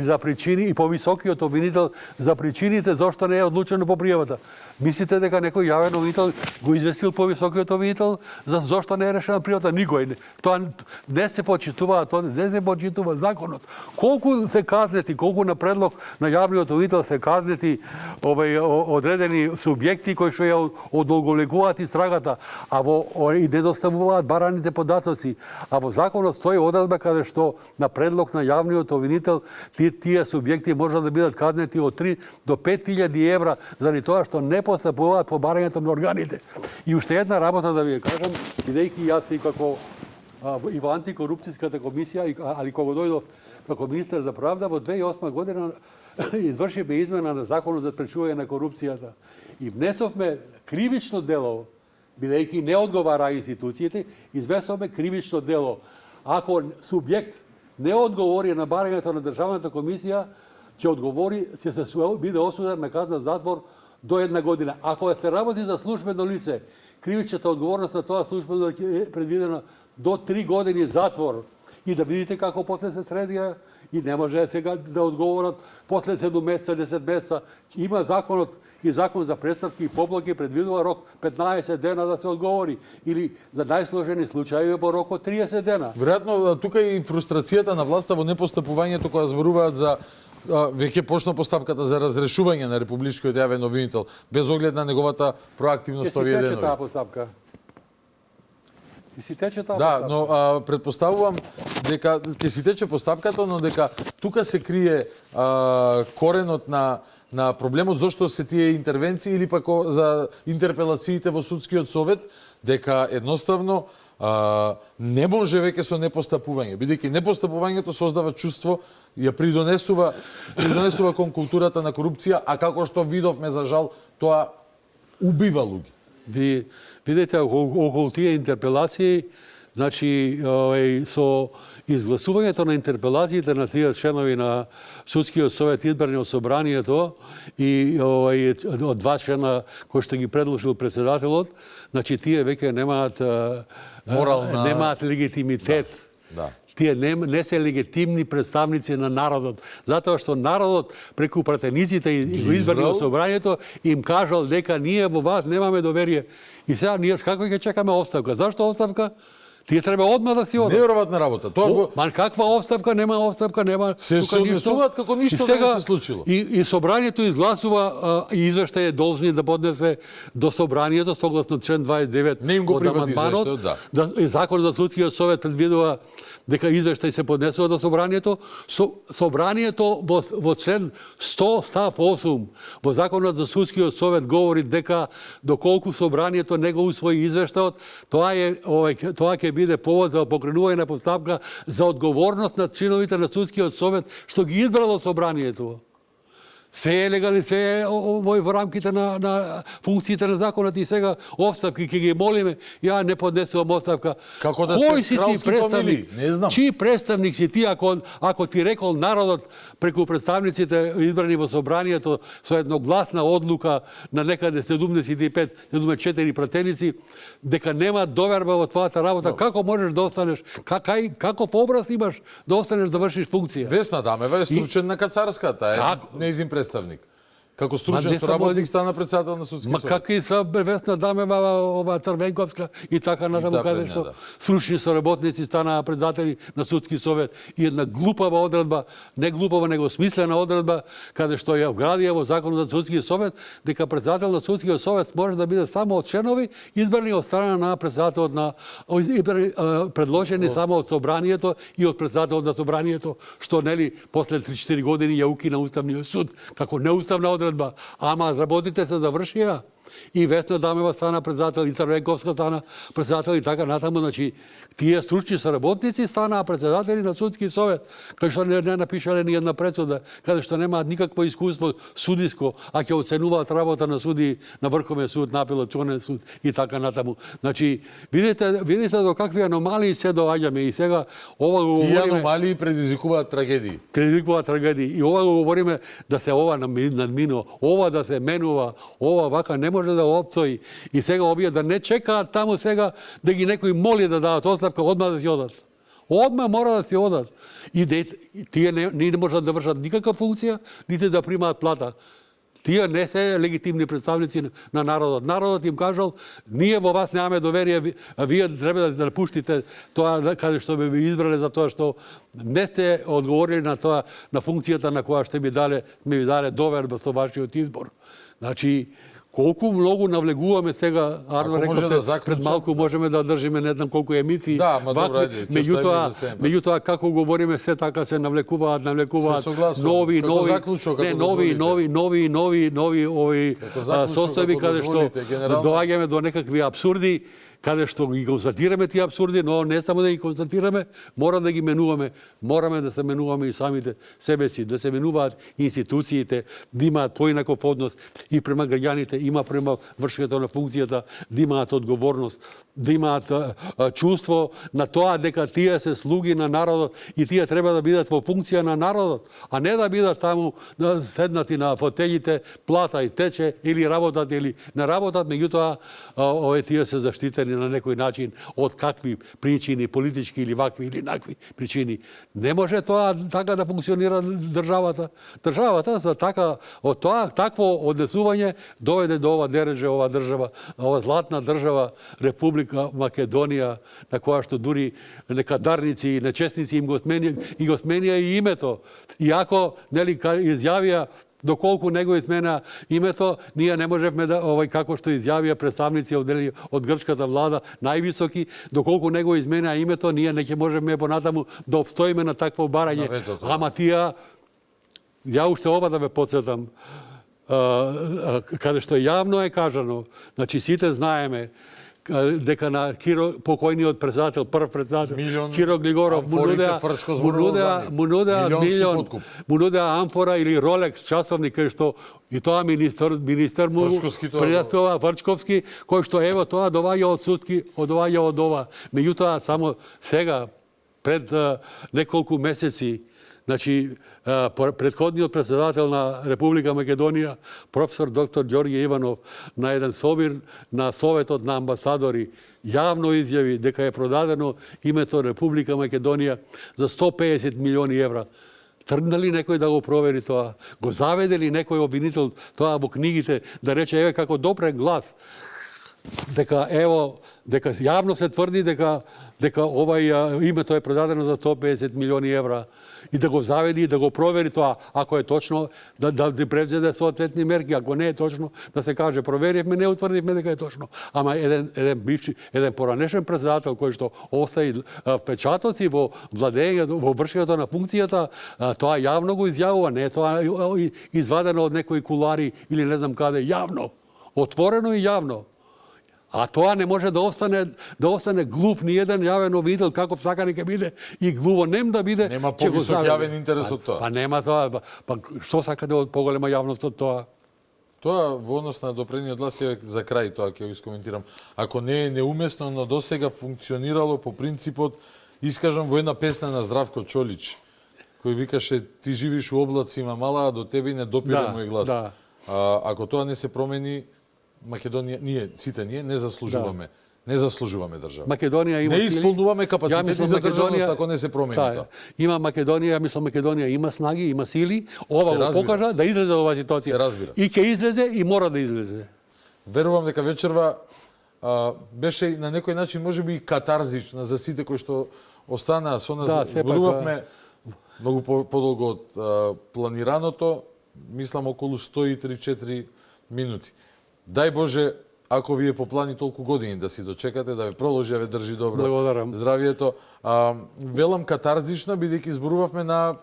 за причини и повисокиот обвинител за причините зошто не е одлучено по пријавата. Мислите дека некој јавен обвинител го известил повисокиот обвинител за зошто не е решена пријавата? Никој. Тоа не се почитува, тоа не се почитува законот. Колку се казнети, колку на предлог на јавниот обвинител се казнети одредени субјекти кои што ја одолговлекуваат истрагата, и не доставуваат бараните податоци, а во законот стои одредба каде што на предлог на јавниот обвинител тие субјекти можат да бидат казнети од 3 до 5.000 евра заради тоа што не постапуваат по барањето на органите. И уште една работа да ви ја кажам, бидејќи јас и како и во антикорупцијската комисија, али кога дојдов како министер за правда, во 2008 година извршивме измена на законот за спречување на корупцијата и внесовме кривично дело, бидејќи не одговара институциите, извесовме кривично дело. Ако субјект не одговори на барањето на државната комисија, ќе се биде осуден на казна затвор до 1 година. Ако се работи за службено лице, кривичната одговорност на тоа службено е предвидена до 3 години затвор. И да видите како после се средија и не може сега да одговорат после 7 месеца, 10 месеца. Има законот и закон за престапки и поблоги предвидува рок 15 дена да се одговори или за најсложени случаи по рок од 30 дена. Веројатно тука и фрустрацијата на власта во непостапувањето кога зборуваат за веќе почна постапката за разрешување на републичкиот јавен обвинител без оглед на неговата проактивност овие денови. Ќе си тече таа постапка. Ќе си тече таа да, постапка. но предпоставувам дека ќе си тече постапката, но дека тука се крие коренот на проблемот зошто се тие интервенции или пак за интерпелациите во судскиот совет, дека едноставно не може веќе со непостапување, бидејќи непостапувањето создава чувство, ја придонесува кон културата на корупција, а како што видовме за жал, тоа убива луѓе. Ви видите околу тие интерпелации, значи со изгласувањето на интерпелациите на тие членови на судскиот совет избрани од собранието и од 2 члена кои што ги предложил председателот, значи тие веќе немаат немаат легитимитет. Да. Тие не се легитимни представници на народот, затоа што народот преку пратениците и го избрани од собранието им кажал дека ние во вас немаме доверие. И сега ние како ќе чекаме оставка? Зашто оставка? Тие треба одма да си одат. Неверојатна работа. Тоа Ман каква оставка, нема оставка, нема се однесуваат како ништо да не се случило. И собранието изгласува и извештај е должни да поднесе до собранието согласно член 29 не им го од прифати амандманот. извештајот, да. Законот за судскиот совет предвидува дека извештај се поднесува до собранието. Собранието во член 100 став 8 во Законот за судскиот совет говори дека доколку собранието не го усвои извештајот, тоа ќе биде повод за покренување на постапка за одговорност на членовите на судскиот совет што ги избрало собранието. Се е легали, се е во рамките на функциите на законот и сега оставки ќе ги молиме. Ја не поднесувам оставка. Како да Кој се кралски фамилии? Не знам. Чии представник си ти ако ти рекол народот преку представниците избрани во собранието со едногласна одлука на некаде 75-74 пратеници дека нема доверба во твојата работа, како можеш да останеш? Каков образ имаш да останеш да вршиш функција? Весна Дамева е стручен на Кацарската, е нејзин представник. Како стручен соработник стана председател на судски совет. Какви са Весна Дамева, ова Црвенковска и така натаму каде што стручни соработници станаа председатели на судски совет и една глупава одредба, не глупава него смислена одредба каде што ја вградија во законот за судски совет дека председател на судскиот совет може да биде само од членови избрани од страна на председателот на предложени само од собранието и од председателот на собранието, што нели после 3-4 години ја укина Уставниот суд како неуставна одредба. Ама работите се завршија и Весна Дамева стана председател и Црвенковска стана председател и така натаму, значи тие стручни соработници станаа председатели на судски совет, кај што не напишале ни една пресуда, каде што немаат никакво искуство судиско, а ќе оценуваат работа на суди на Врховен суд, на Апелационен суд и така натаму. Значи видите до какви аномалии се доаѓаме и сега ова го говориме. Тие аномалии предизвикуваат трагедии. Предизвикуваат трагедии и ова го говориме да се ова надминува, ова да се менува, ова вака не може да опцои и сега овие да не чекаат таму сега да ги некои моли да дадат оставка, одма да си одат. Одма мора да си одат. И тие не можат да вршат никаква функција, нити да примаат плата. Тие не се легитимни представници на народот. Народот им кажал, ние во вас немаме доверие, вие треба да напуштите тоа каде што би избрале за тоа што не сте одговорили на тоа, на функцијата на која што сме ви дале доверба со вашиот избор. Значи, колку многу навлегуваме сега, Арно рековте, пред малку можеме да држиме не знам колку емисии. Да, ма добро, меѓутоа како говориме се така се навлекуваат нови ови состојби каде што доаѓаме до некакви апсурди, каде што ги констатираме тие апсурди, но не само да ги констатираме, мора да ги менуваме. Мораме да се менуваме и самите себе си, да се менуваат институциите, да имаат поинаков однос и према граѓаните, има према вршењето на функцијата, да имаат одговорност, да имаат чувство на тоа дека тие се слуги на народот и тие треба да бидат во функција на народот, а не да бидат таму да седнати на фотелите, плата и тече или работат или не работат, меѓутоа овие тие се заштитени на некој начин од какви причини, политички или вакви или накви причини. Не може тоа така да функционира државата. Државата за така од тоа такво однесување доведе до ова дередже, ова држава, ова златна држава Република Македонија, на која што дури некадарници и нечестници им го сменија и името. Иако нели изјавија доколку него измена името, ние не можевме да како што изјавија представници од грчката влада највисоки, доколку него измена името, ние не ќе можеме понатаму да обстоиме на такво барање. Ама тие, ја уште ова да ве подсетам, каде што јавно е кажано, значи сите знаеме дека на покојниот председател, прв председател, Киро Глигоров му нудеа амфора или Ролекс часовник, кај што и тоа министер му предатова Фрчковски, кој што ево тоа доваѓа од судски, одваѓа од ова. Меѓутоа само сега пред неколку месеци, значи претходниот председател на Република Македонија, професор доктор Ѓорѓе Иванов, на еден собир на Советот на амбасадори, јавно изјави дека е продадено името Република Македонија за 150 милиони евра. Тргнали некој да го провери тоа? Го заведе ли некој обвинител тоа во книгите да рече еве како допрен глас дека јавно се тврди дека овај името е продадено за 150 милиони евра и да го заведи и да го провери тоа, ако е точно, да превзеде соодветни мерки, ако не е точно, да се каже проверивме, не утврдивме дека е точно. Ама еден поранешен председател кој што остави впечатоци во владењето, во вршењето на функцијата, тоа јавно го изјавува, не е тоа извадено од некои кулари или не знам каде, јавно, отворено и јавно. А тоа не може да остане глув ни еден јавен обвинител каков сака нека биде и глувонем да биде. Нема ќе го повисок стави. јавен интерес од тоа. Па нема тоа. Па што сака да од поголема јавност од тоа? Тоа во однос на допрениот глас е за крај, тоа ќе го искоментирам. Ако не е неуместно, но досега функционирало по принципот, искажам во една песна на Здравко Чолич, кој викаше ти живиш у облаци мала, а до тебе не допира мој глас. Да. Ако тоа не се промени, Македонија, сите ние не заслужуваме. Не заслужуваме држава. Македонија има не сили. исполнуваме капацитети Ја мислам, за државност ако не се промени тоа. Има Македонија, ја мислам Македонија има снаги, има сили. Ова Се го разбира. покажа да излезе од оваа ситуација. Се разбира. И ќе излезе и мора да излезе. Верувам дека вечерва беше на некој начин можеби и катарзична за сите кои што останаа со нас. Да, сепак, зборувавме многу подолго од планираното, мислам околу 103-4 минути. Дај Боже, ако ви е по плани толку години да си дочекате, да ве проложи, да ве држи добро Благодарам. здравието. Велам катарзично, бидејќи зборувавме на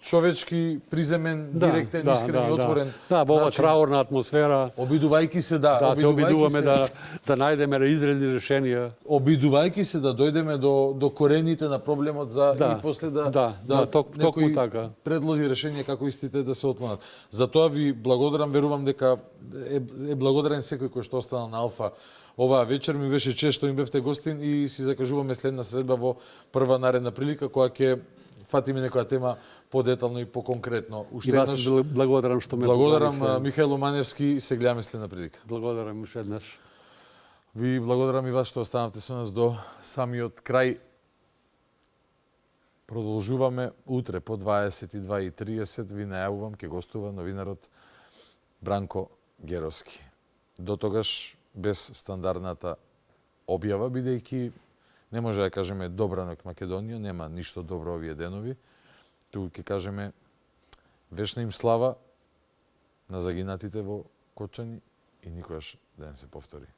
човечки, приземен, директен, искрен и отворен. Да, во оваа начин. траурна атмосфера. Обидувајќи се се обидуваме да најдеме изредни решенија. Обидувајќи се да дојдеме до корените на проблемот за и после токму така. Предлози решенија како истите да се отклонат. Затоа ви благодарам, верувам дека е благодарен секој кој што остана на Алфа. Оваа вечер ми беше чест што им бевте гостин и си закажуваме следна средба во прва наредна прилика која ќе фатиме некоја тема подетално и поконкретно. Уште еднаш благодарам што ме благодарам Михајло Маневски и се гледаме следна прилика. Благодарам уште еднаш. Ви благодарам и вас што останавте со нас до самиот крај. Продолжуваме утре по 22:30. Ви најавувам ќе гостува новинарот Бранко Геровски. До тогаш без стандардната објава, бидејќи не може да кажеме добра ноќ Македонија, нема ништо добро овие денови. Туку ќе кажеме вечна им слава на загинатите во Кочани и никогаш да не се повтори.